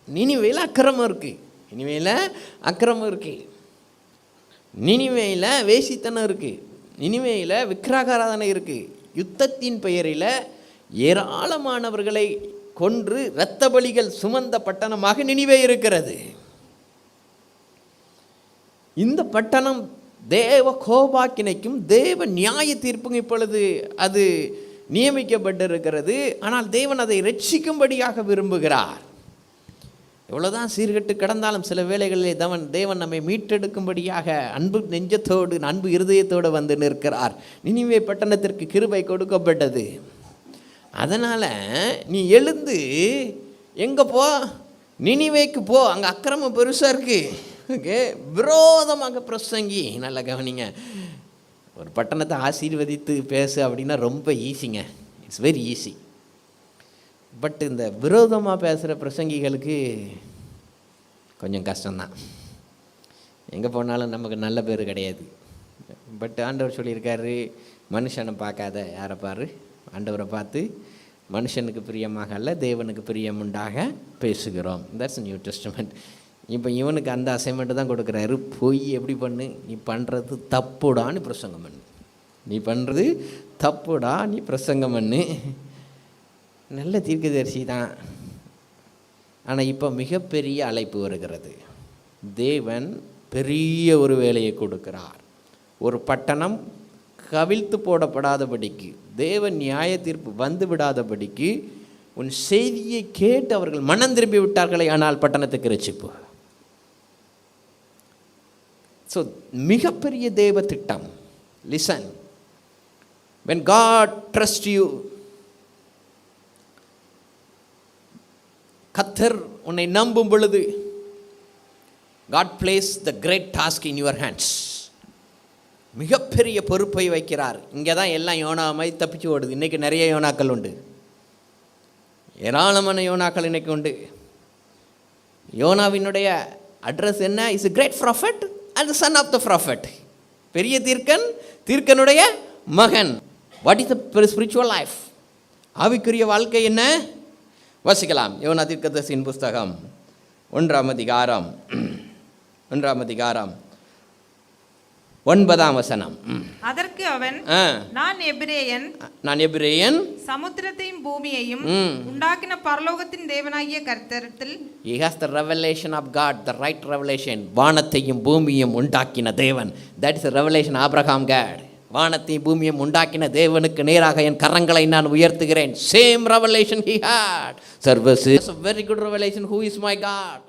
நினிவேயில் அக்கிரமம் இருக்குது, நினிவேயில் அக்கிரமம் இருக்குது, நினிவேயில் வேசித்தனம் இருக்குது, நினிவேயில் விக்கிரகாராதனை இருக்குது. யுத்தத்தின் பெயரில் ஏராளமானவர்களை கொன்று இரத்த பலிகள் சுமந்த பட்டணமாக நினிவே இருக்கிறது. இந்த பட்டணம் தேவ கோபாக்கினைக்கும் தேவ நியாய தீர்ப்பும் இப்பொழுது அது நியமிக்கப்பட்டிருக்கிறது. ஆனால் தேவன் அதை ரட்சிக்கும்படியாக விரும்புகிறார். எவ்வளோதான் சீர்கெட்டு கிடந்தாலும் சில வேளைகளிலே தேவன் நம்மை மீட்டெடுக்கும்படியாக அன்பு நெஞ்சத்தோடு அன்பு இருதயத்தோடு வந்து நிற்கிறார். நினிவே பட்டணத்திற்கு கிருபை கொடுக்கப்பட்டது. அதனால் நீ எழுந்து எங்கே போ, நினிவேக்கு போ, அங்கே அக்கிரமம் பெருசாக இருக்குது. ஓகே, விரோதமாக பிரசங்கி. நல்லா கவனிங்க, ஒரு பட்டணத்தை ஆசீர்வதித்து பேசு அப்படின்னா ரொம்ப ஈஸிங்க, இட்ஸ் வெரி ஈஸி. பட் இந்த விரோதமாக பேசுகிற பிரசங்கிகளுக்கு கொஞ்சம் கஷ்டம்தான். எங்கே போனாலும் நமக்கு நல்ல பேர் கிடையாது. பட் ஆண்டவர் சொல்லியிருக்காரு, மனுஷனை பார்க்காத, யாரை பாரு, ஆண்டவரை பார்த்து மனுஷனுக்கு பிரியமாக அல்ல தேவனுக்கு பிரியமுண்டாக பேசுகிறோம். That's new testament. இப்போ இவனுக்கு அந்த அசைன்மெண்ட்டு தான் கொடுக்குறாரு. போய் எப்படி பண்ணு, நீ பண்ணுறது தப்புடான்னு பிரசங்கம் பண்ணு, நீ பண்ணுறது தப்புடா, நீ பிரசங்கம் பண்ணு. நல்ல தீர்க்கதரிசி தான். ஆனால் இப்போ மிகப்பெரிய அழைப்பு வருகிறது. தேவன் பெரிய ஒரு வேலையை கொடுக்கிறார். ஒரு பட்டணம் கவிழ்த்து போடப்படாதபடிக்கு, தேவன் நியாய தீர்ப்பு வந்து விடாதபடிக்கு உன் செய்தியை கேட்டு அவர்கள் மனம் திரும்பி விட்டார்களே, ஆனால் பட்டணத்துக்கு ரட்சிப்பு. ஸோ மிகப்பெரிய தேவ திட்டம். Listen, when God trusts you, கர்த்தர் உன்னை நம்பும் பொழுது, God placed the great task in your hands. மிகப்பெரிய பொறுப்பை வைக்கிறார். இங்கே தான் எல்லாம் யோனா மாதிரி தப்பிச்சு ஓடுது. இன்றைக்கி நிறைய யோனாக்கள் உண்டு, ஏராளமான யோனாக்கள் இன்றைக்கி உண்டு. யோனாவினுடைய அட்ரஸ் என்ன? Is a great prophet and the son of the prophet. பெரிய தீர்க்கன், தீர்க்கனுடைய மகன். What is the spiritual life? ஆவிக்குரிய வாழ்க்கை என்ன? வாசிக்கலாம். யோனா தீர்க்கதரிசியின் புஸ்தகம் 1ஆம் அதிகாரம் 9ஆம் வசனம். அதற்கு அவன், நான் எபிரேயன், சமுத்திரத்தையும் பூமியையும் உண்டாக்கின பரலோகத்தின் தேவனாகிய கர்த்தரிடத்தில். He has the revelation of God, the right revelation. வானத்தையும் பூமியையும் உண்டாக்கின தேவன். That is the revelation Abraham got. வானத்தையும் பூமியையும் உண்டாக்கின தேவனுக்கு நேராக என் கரங்களை நான் உயர்த்துகிறேன். Same revelation he had. Services, a very good revelation. Who is my God?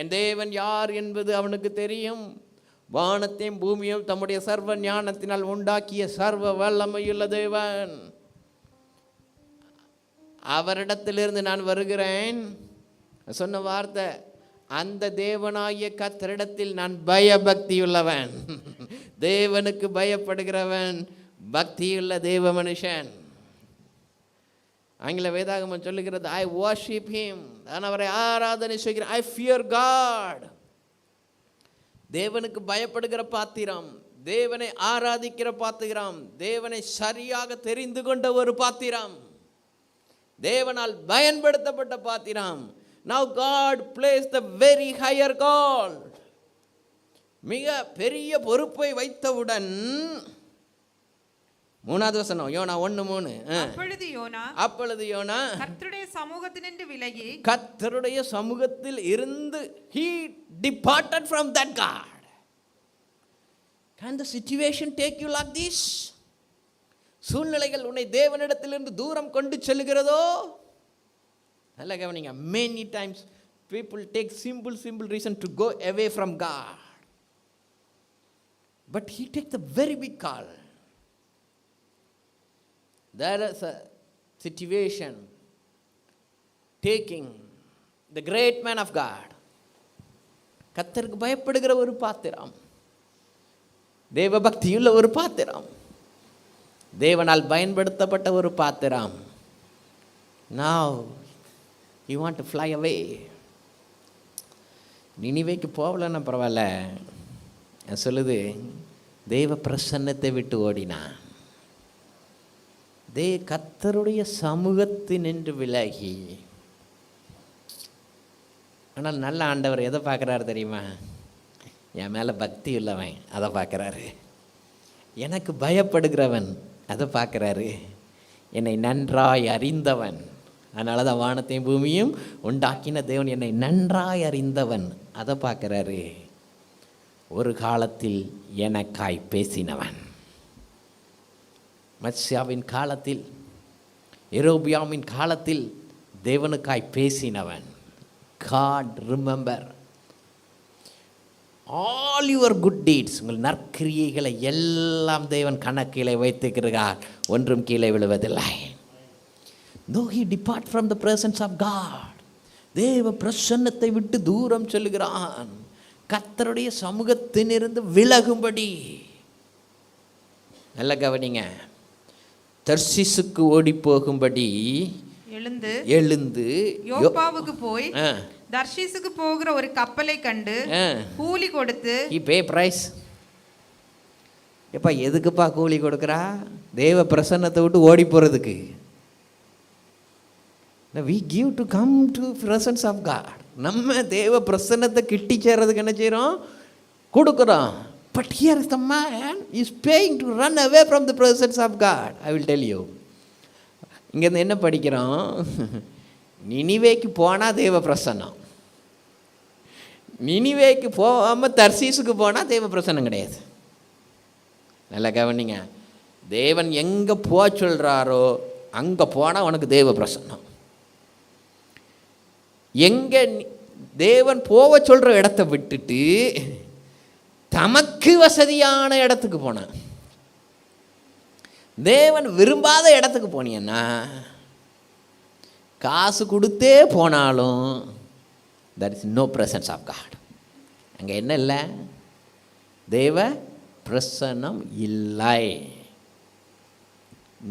என் தேவன் யார் என்பது அவனுக்கு தெரியும். வானத்தையும் பூமியும் தம்முடைய சர்வ ஞானத்தினால் உண்டாக்கிய சர்வ வல்லமையுள்ள தேவன். அவரிடத்திலிருந்து நான் வருகிறேன். சொன்ன வார்த்தை, அந்த தேவனாகிய கர்த்தரிடத்தில் நான் பயபக்தியுள்ளவன். தேவனுக்கு பயப்படுகிறவன் பக்தியுள்ள தேவ மனுஷன். ஆங்கில வேதாகமம் சொல்லுகிறது, ஐ வர்ஷிப் ஹிம், நான் அவரை ஆராதனை செய்கிறேன். I fear God. தேவனுக்கு பயப்படுகிற பாத்திரம், தேவனை ஆராதிக்கிற பாத்திரம், தேவனை சரியாக தெரிந்து கொண்ட ஒரு பாத்திரம், தேவனால் பயன்படுத்தப்பட்ட பாத்திரம். Now God placed the very higher call. மிக பெரிய பொறுப்பை வைத்தவுடன் 3வது வசனம், யோனா 1:3. அப்பொழுது யோனா கர்த்தருடைய சமூகத்தினின்று விலகி, கர்த்தருடைய சமூகத்தில் இருந்து he departed from that God. Can the situation take you like this? சூழ்நிலைகள் உன்னை தேவனிடத்திலிருந்து தூரம் கொண்டு செல்கிறதோ? நல்ல கவனிங்க. Many times people take simple reason to go away from God, but he takes the very big call. There is a situation taking the great man of God. கர்த்தருக்கு பயப்படுகிற ஒரு பாத்திரம், தேவ பக்தியுள்ள ஒரு பாத்திரம், தேவனால் பயன்படுத்தப்பட்ட ஒரு பாத்திரம். Now you want to fly away. நினிவேக்கு போகலன்னா பரவாயில்ல, சொல்லுது தேவ பிரசன்னத்தை விட்டு ஓடினான். கர்த்தருடைய சமூகத்தினின்று விலகி. ஆனால் நல்ல ஆண்டவர் எதை பார்க்குறாரு தெரியுமா? என் மேலே பக்தி உள்ளவன் அதை பார்க்குறாரு, எனக்கு பயப்படுகிறவன் அதை பார்க்குறாரு, என்னை நன்றாய் அறிந்தவன். அதனால தான் வானத்தையும் பூமியும் உண்டாக்கின தேவன் என்னை நன்றாய் அறிந்தவன் அதை பார்க்குறாரு. ஒரு காலத்தில் எனக்காய் பேசினவன். மத்சியாவின் காலத்தில், எரோபியாமின் காலத்தில் தேவனுக்காய் பேசினவன். God remember all your good deeds. உங்கள் நற்கிரியைகளை எல்லாம் தேவன் கணக்கிலே வைத்திருக்கிறார், ஒன்றும் கீழே விழுவதில்லை. Though he depart from the presence of God, தேவ பிரசன்னத்தை விட்டு தூரம் செல்கிறான், கர்த்தருடைய சமூகத்திலிருந்து விலகும்படி. நல்ல கவனிங்க. தர்சீசுக்கு ஓடி போகும்படி எழுந்து யோப்பாவுக்கு போய் தர்ஷீசுக்கு போகிற ஒரு கப்பலை கண்டு கூலி கொடுத்து, pay price. எப்பா எதுக்குப்பா கூலி கொடுக்குறா? தேவ பிரசன்னத்தை விட்டு ஓடி போகிறதுக்கு. we give to come to presence of God. நம்ம தேவ பிரசன்னத்தை கிட்டி சேர்றதுக்கு என்ன செய்கிறோம்? கொடுக்குறோம். But here is the man is paying to run away from the presence of God. I will tell you. இங்கேருந்து என்ன படிக்கிறோம்? நினிவேக்கு போனால் தேவ பிரசன்னம், நினிவேக்கு போகாமல் தர்சீசுக்கு போனால் தேவ பிரசன்னம் கிடையாது. நல்லா கவனிங்க. தேவன் எங்கே போக சொல்கிறாரோ அங்கே போனால் உனக்கு தேவ பிரசன்னம். எங்கே தேவன் போக சொல்கிற இடத்த விட்டுட்டு தமக்கு வசதியான இடத்துக்கு போனான், தேவன் விரும்பாத இடத்துக்கு போனீங்கன்னா, காசு கொடுத்தே போனாலும் there is no presence of God. அங்கே என்ன இல்லை? தேவ பிரசன்னம் இல்லை.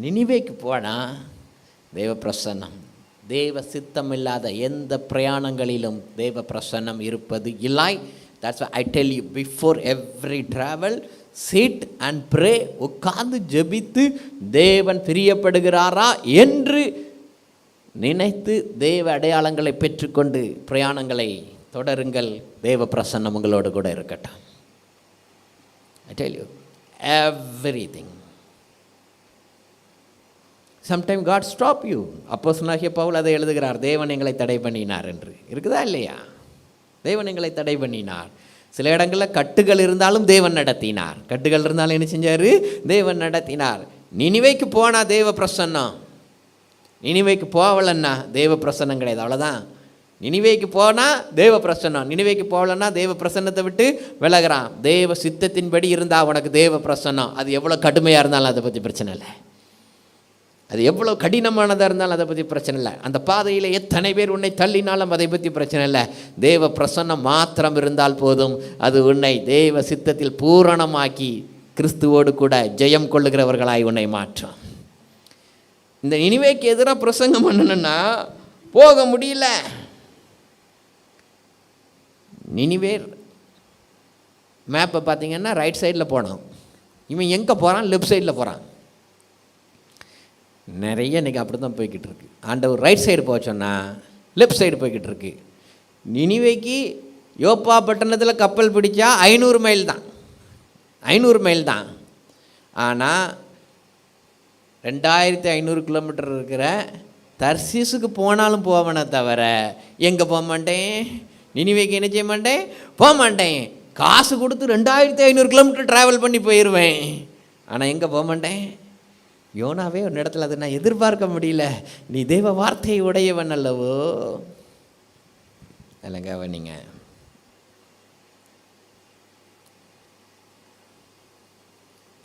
நினிவேக்கு போனால் தேவ பிரசன்னம். தேவ சித்தம் இல்லாத எந்த பிரயாணங்களிலும் தேவ பிரசன்னம் இருப்பது இல்லை. That's why I tell you, before every travel, sit and pray. உட்கார்ந்து ஜெபித்து தேவன் பிரியப்படுகிறாரா என்று நினைத்து தேவ அடையாளங்களை பெற்றுக்கொண்டு பிரயாணங்களை தொடருங்கள். தேவ பிரசன்னம் உங்களோடு கூட இருக்கட்டும். I tell you, everything. Sometime God stop you. அப்போஸ்தலனாகிய பவுல் அதை எழுதுகிறார், தேவன் எங்களை தடை பண்ணினார் என்று. இருக்குதா இல்லையா? தேவன் எங்களை தடை பண்ணினார். சில இடங்களில் கட்டுகள் இருந்தாலும் தேவன் நடத்தினார். கட்டுகள் இருந்தாலும் என்ன செஞ்சார்? தேவன் நடத்தினார். நினிவேக்கு போனால் தேவ பிரசன்னம், நினிவேக்கு போகலன்னா தேவ பிரசன்னம் கிடையாது. அவ்வளோதான். நினிவேக்கு போனால் தேவ பிரசன்னம், நினிவேக்கு போகலன்னா தேவ பிரசன்னத்தை விட்டு விலகிறான். தேவ சித்தத்தின்படி இருந்தால் உனக்கு தேவ பிரசன்னம். அது எவ்வளோ கடுமையாக இருந்தாலும் அதை பற்றி பிரச்சனை இல்லை. அது எவ்வளோ கடினமானதாக இருந்தாலும் அதை பற்றி பிரச்சனை இல்லை. அந்த பாதையில் எத்தனை பேர் உன்னை தள்ளினாலும் அதை பற்றி பிரச்சனை இல்லை. தேவ பிரசன்னம் மாத்திரம் இருந்தால் போதும். அது உன்னை தேவ சித்தத்தில் பூரணமாக்கி கிறிஸ்துவோடு கூட ஜெயம் கொள்ளுகிறவர்களாய் உன்னை மாற்றும். இந்த நினிவேக்கு எதிராக பிரசங்கம் பண்ணணுன்னா போக முடியல. நினிவேர் மேப்பை பார்த்தீங்கன்னா ரைட் சைடில் போனான். இவன் எங்கே போகிறான்? லெஃப்ட் சைடில் போகிறான். நிறைய இன்றைக்கி அப்படி தான் போய்கிட்டு இருக்கு. ஆண்டவர் ரைட் சைடு போக சொன்னால் லெஃப்ட் சைடு போய்கிட்டு இருக்கு. நினிவேக்கு யோப்பா பட்டணத்தில் கப்பல் பிடிச்சா 500 மைல் தான், 500 மைல் தான். ஆனால் 2500 கிலோமீட்டர் இருக்கிற தர்சீஸுக்கு போனாலும் போவேனே தவிர எங்கே போக மாட்டேன்? நினிவேக்கு என்ன செய்ய மாட்டேன்? போக மாட்டேன். காசு கொடுத்து 2500 கிலோமீட்டர் ட்ராவல் பண்ணி போயிடுவேன். ஆனால் எங்கே போக மாட்டேன்? யோனாவே ஒரு இடத்துல அதை நான் எதிர்பார்க்க முடியல. நீ தேவ வார்த்தையை உடையவன் அல்லவோ. இல்லைங்க, நீங்கள்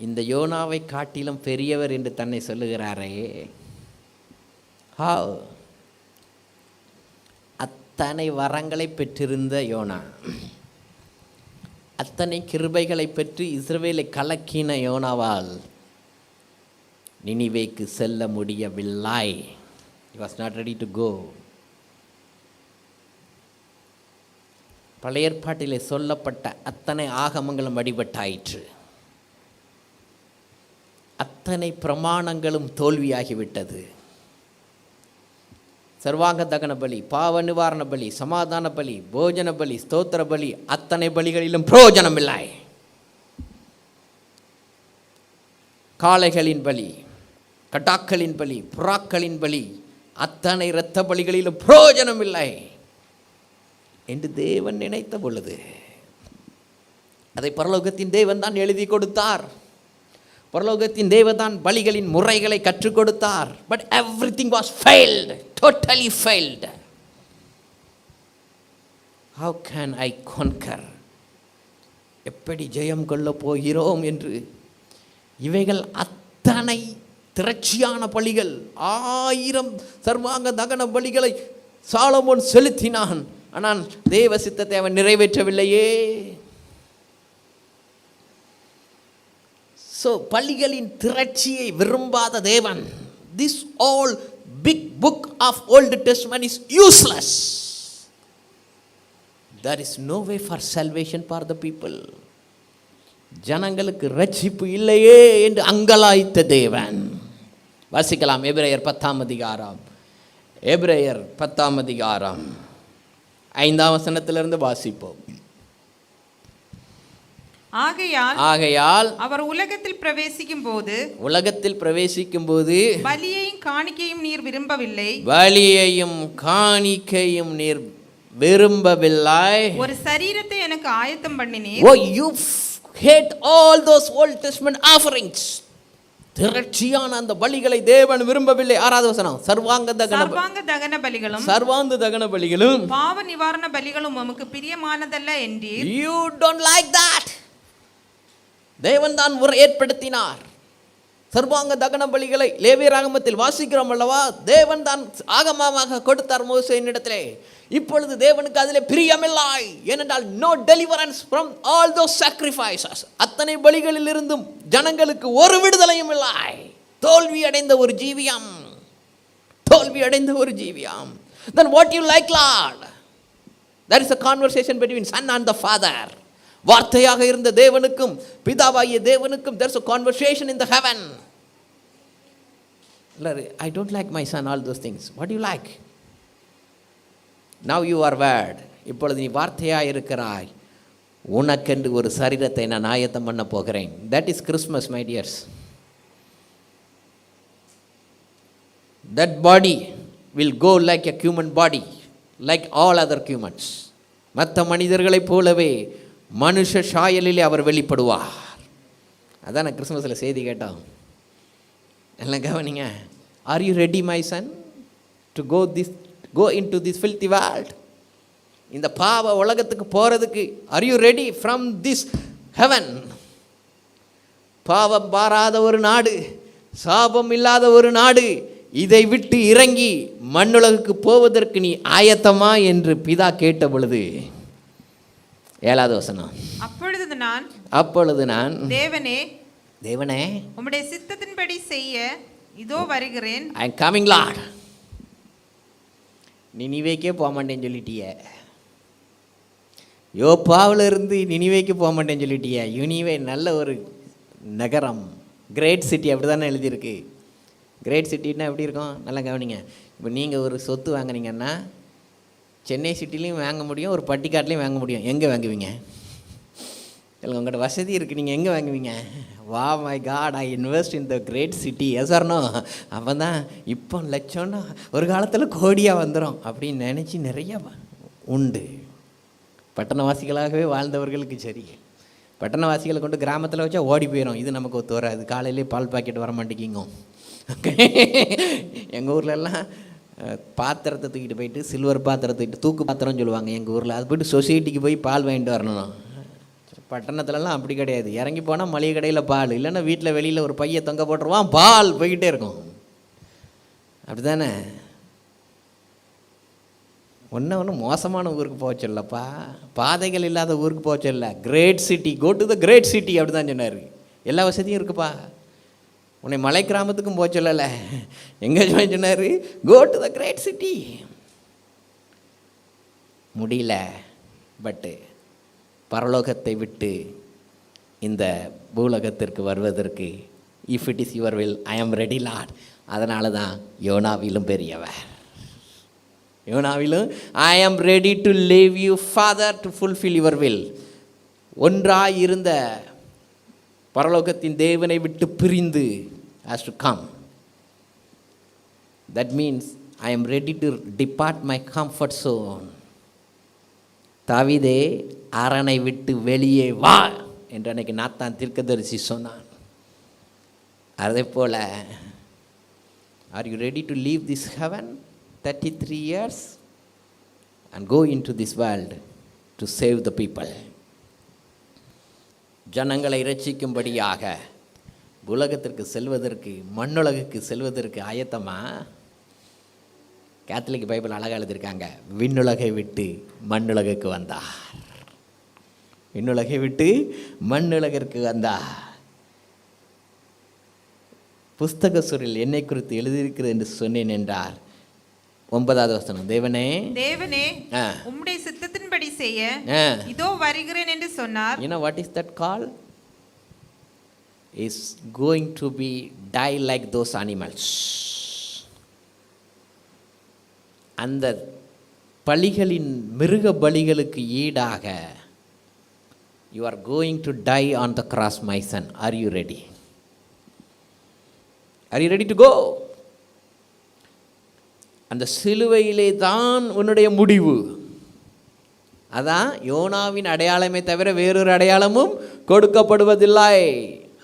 இந்த யோனாவை காட்டிலும் பெரியவர் என்று தன்னை சொல்லுகிறாரே. அத்தனை வரங்களை பெற்றிருந்த யோனா, அத்தனை கிருபைகளை பெற்று இஸ்ரவேலை கலக்கின யோனாவால் நினிவேக்கு செல்ல முடியவில்லை. He was not ready to go. பழைய ஏற்பாட்டிலே சொல்லப்பட்ட அத்தனை ஆகமங்களும் அடிபட்டாயிற்று. அத்தனை பிரமாணங்களும் தோல்வியாகிவிட்டது. சர்வாங்க தகன பலி, பாவ நிவாரண பலி, சமாதான பலி, போஜன பலி, ஸ்தோத்திர பலி, அத்தனை பலிகளிலும் பிரயோஜனம் இல்லை. காளைகளின் பலி, கட்டாக்களின் பலி, புறாக்களின் பலி, அத்தனை இரத்த பலிகளிலும் பிரயோஜனம் இல்லை என்று தேவன் நினைத்த பொழுது அதை பரலோகத்தின் தேவன் தான் எழுதி கொடுத்தார். பரலோகத்தின் தேவன் தான் பலிகளின் முறைகளை கற்றுக் கொடுத்தார். But everything was failed, totally failed. How can I conquer? எப்படி ஜெயம் கொள்ளப் போகிறோம் என்று இவைகள் அத்தனை திரட்சியான பலிகள், 1000 சர்வாங்க தகன பலிகளை சாலமோன் செலுத்தினான். ஆனால் தேவ சித்தத்தை அவன் நிறைவேற்றவில்லையே. ஸோ பலிகளின் திரட்சியை விரும்பாத தேவன், this all big book of old testament is useless. There is no way for salvation for the people. ஜனங்களுக்கு ரட்சிப்பு இல்லையே என்று அங்கலாய்த்த தேவன். வாசிக்கலாம் எபிரேயர் 10ஆம் அதிகாரம், எபிரேயர் 10ஆம் அதிகாரம் 5ஆம் வசனத்திலிருந்து வாசிப்போம். ஆகையால் அவர் உலகத்தில் பிரவேசிக்கும் போது பலியையும் காணிக்கையும் நீர் விரும்பவில்லை, பலியையும் காணிக்கையும் நீர் விரும்பவில்லை, ஒரு சரீரத்தை எனக்கு ஆயத்தம் பண்ணினீர். Oh, you hate all those Old Testament offerings. திரட்சியான அந்த பலிகளை தேவன் விரும்பவில்லை. 6வது வசனம், சர்வாங்க தகன பலிகளும் பாவ நிவாரண பலிகளும் உமக்கு பிரியமானதல்ல என்றீர். You don't like that. தேவன் தான் ஏற்படுத்தினார் சர்வாங்க தகன பலிகளை. லேவியராகமத்தில் வாசிக்கிறோம் அல்லவா, தேவன் தான் ஆகமமாக கொடுத்தார் மோசேயினிடத்திலே. இப்பொழுது தேவனுக்கு அதில் பிரியமில்லை. ஏனென்றால் no deliverance from all those sacrifices. அத்தனை பலிகளில் இருந்தும் ஜனங்களுக்கு ஒரு விடுதலையும் இல்லை. தோல்வி அடைந்த ஒரு ஜீவியம், தோல்வி அடைந்த ஒரு ஜீவியம். Then what you like, Lord? There is a conversation between son and the father. வார்த்தையாக இருந்த தேவனுக்கும் பிதாவாகிய தேவனுக்கும் there is a conversation in the heaven. I don't like my son all those things. What do you like? Now you are word. இப்பொழுது நீ வார்த்தையாக இருக்கிறாய். உனக்கென்று ஒரு சரீரத்தை நான் ஆயத்தம் பண்ண போகிறேன். That is Christmas my dears. That body will go like a human body, like all other humans. மற்ற மனிதர்களைப் போலவே மனுஷ சாயலிலே அவர் வெளிப்படுவார். அதான் நான் கிறிஸ்மஸில் செய்தி கேட்டோம். எல்லாம் கவனிங்க. Are you ready my son to go into this filthy world? இந்த பாவ உலகத்துக்கு போகிறதுக்கு are you ready from this heaven? பாவம் பாராத ஒரு நாடு, சாபம் இல்லாத ஒரு நாடு, இதை விட்டு இறங்கி மண்ணுலகுக்கு போவதற்கு நீ ஆயத்தமா என்று பிதா கேட்ட பொழுது 7வது வசனம், அப்பொழுது நான் தேவனே உம்முடைய சித்தத்தின்படி செய்ய இதோ வருகிறேன். ஐ அம் கமிங் லார்ட். நினிவேக்கே போக மாட்டேன்னு சொல்லிட்டிய, யோப்பாவில் இருந்து நினிவேக்கு போக மாட்டேன்னு சொல்லிட்டிய. யுனிவே நல்ல ஒரு நகரம், கிரேட் சிட்டி, அப்படி தானே எழுதியிருக்கு. கிரேட் சிட்டின்னா எப்படி இருக்கும்? நல்லா கவனிங்க. இப்போ நீங்கள் ஒரு சொத்து வாங்குனீங்கன்னா சென்னை சிட்டிலையும் வாங்க முடியும், ஒரு பட்டிக்காட்லேயும் வாங்க முடியும். எங்கே வாங்குவீங்க? இல்லை உங்கள்கிட்ட வசதி இருக்குது, நீங்கள் எங்கே வாங்குவீங்க? வா my God, I invest in the great city. எஸ்ஆர்னோ? அப்போ தான் இப்போ லட்சம்னா ஒரு காலத்தில் கோடியாக வந்துடும் அப்படின்னு நினச்சி நிறையா உண்டு. பட்டணவாசிகளாகவே வாழ்ந்தவர்களுக்கு சரி. பட்டணவாசிகளை கொண்டு கிராமத்தில் வச்சா ஓடி போயிடும். இது நமக்கு ஒத்து வராது. காலையிலே பால் பாக்கெட் வர மாட்டேங்கிங்க. எங்கள் ஊர்லெல்லாம் பாத்திரத்தை தூக்கிட்டு போயிட்டு, சில்வர் பாத்திரத்தை தூக்கிட்டு, தூக்கு பாத்திரம்னு சொல்லுவாங்க எங்கள் ஊரில், அது போய்ட்டு சொசைட்டிக்கு போய் பால் வாங்கிட்டு வரணும். பட்டணத்துலலாம் அப்படி கிடையாது. இறங்கி போனால் மளிகை கடையில் பால், இல்லைன்னா வீட்டில் வெளியில் ஒரு பையை தொங்க போட்டுருவான், பால் போய்கிட்டே இருக்கும். அப்படி தானே? ஒன்று மோசமான ஊருக்கு போக சொல்லப்பா, பாதைகள் இல்லாத ஊருக்கு போக சொல்ல. Great city, go to the great city, அப்படி தான் சொன்னார். எல்லா வசதியும் இருக்குப்பா. உன்னை மலை கிராமத்துக்கும் போக சொல்லலை. எங்கே சொன்னார்? Go to the great city. முடியல. பட்டு பரலோகத்தை விட்டு இந்த பூலோகத்திற்கு வருவதற்கு if it is your will I am ready Lord. அதனால தான் யோனாவிலும் பெரியவர். யோனாவிலும் I am ready to leave you Father to fulfil your will. ஒன்றாய் இருந்த பரலோகத்தின் தேவனை விட்டு பிரிந்து has to come. That means I am ready to depart my comfort zone. தாவீதே, அரணை விட்டு வெளியே வா என்று அன்னைக்கு நாத்தான் தீர்க்கதரிசி சொன்னான். அதே போல் are you ready to leave this heaven 33 years and go into this world to save the people? ஜனங்களை இரட்சிக்கும்படியாக உலகத்திற்கு செல்வதற்கு, மண்ணுலகுக்கு செல்வதற்கு ஆயத்தமா? கேத்தலிக் பைபிள் அழகாக எழுதியிருக்காங்க. விண்ணுலகை விட்டு மண்ணுலகுக்கு வந்தார். விண்ணுலகை விட்டு மண்ணுலகிற்கு வந்தார். புஸ்தக சுரில் என்னை குறித்து எழுதியிருக்கிறது என்று சொன்னேன் என்றார். 9வது வசனம், தேவனே உம்முடைய சித்தத்தின்படி செய்ய இதோ வருகிறேன் என்று சொன்னார். You know what is that call? Is going to be die like those animals. அந்த பலிகளின் மிருக பலிகளுக்கு ஈடாக you are going to die on the cross my son. Are you ready? Are you ready to go? அந்த சிலுவையிலே தான் உன்னுடைய முடிவு. அதான் யோனாவின் அடையாளமே தவிர வேறொரு அடையாளமும் கொடுக்கப்படுவதில்லை.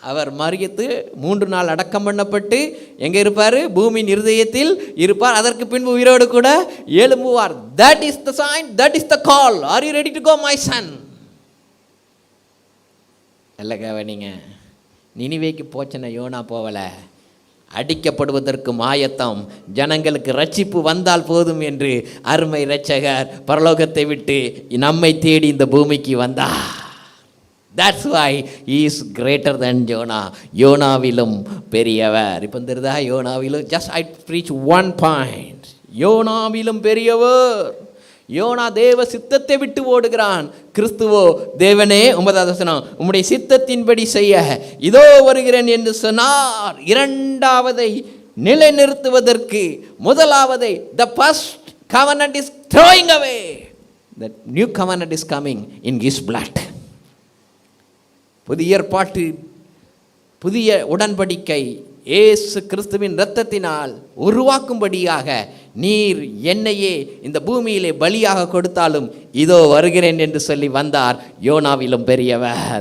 அவர் மரித்து 3 நாள் அடக்கம் பண்ணப்பட்டு எங்கே இருப்பார்? பூமியின் இருதயத்தில் இருப்பார். அதற்கு பின்பு உயிரோடு கூட எழும்புவார். That is the sign, that is the call. Are you ready to go my son? இல்லைங்க, நினிவேக்கு போச்சன யோனா போகலை. அடிக்கப்படுவதற்கு ஆயத்தம். ஜனங்களுக்கு ரட்சிப்பு வந்தால் போதும் என்று அருமை இரட்சகர் பரலோகத்தை விட்டு நம்மை தேடி இந்த பூமிக்கு வந்தார். That's why he is greater than Jonah. யோனாவிலும் பெரியவர். இப்போ தெரியுதா? யோனாவிலும், just I preach one point. யோனாவிலும் பெரியவர். யோனா தேவ சித்தத்தை விட்டு ஓடுகிறான். கிறிஸ்துவோ, தேவனே, 9வது வசனம், உம்முடைய சித்தத்தின்படி செய்ய இதோ வருகிறேன் என்று சொன்னார். 2வதை நிலைநிறுத்துவதற்கு, முதலாவதை the first covenant is throwing away. The new covenant is coming in his blood. புதிய ஏற்பாட்டு புதிய உடன்படிக்கை இயேசு கிறிஸ்துவின் இரத்தத்தினால் உருவாக்கும்படியாக நீர் என்னையே இந்த பூமியிலே பலியாக கொடுத்தாலும் இதோ வருகிறேன் என்று சொல்லி வந்தார். யோனாவிலும் பெரியவர்.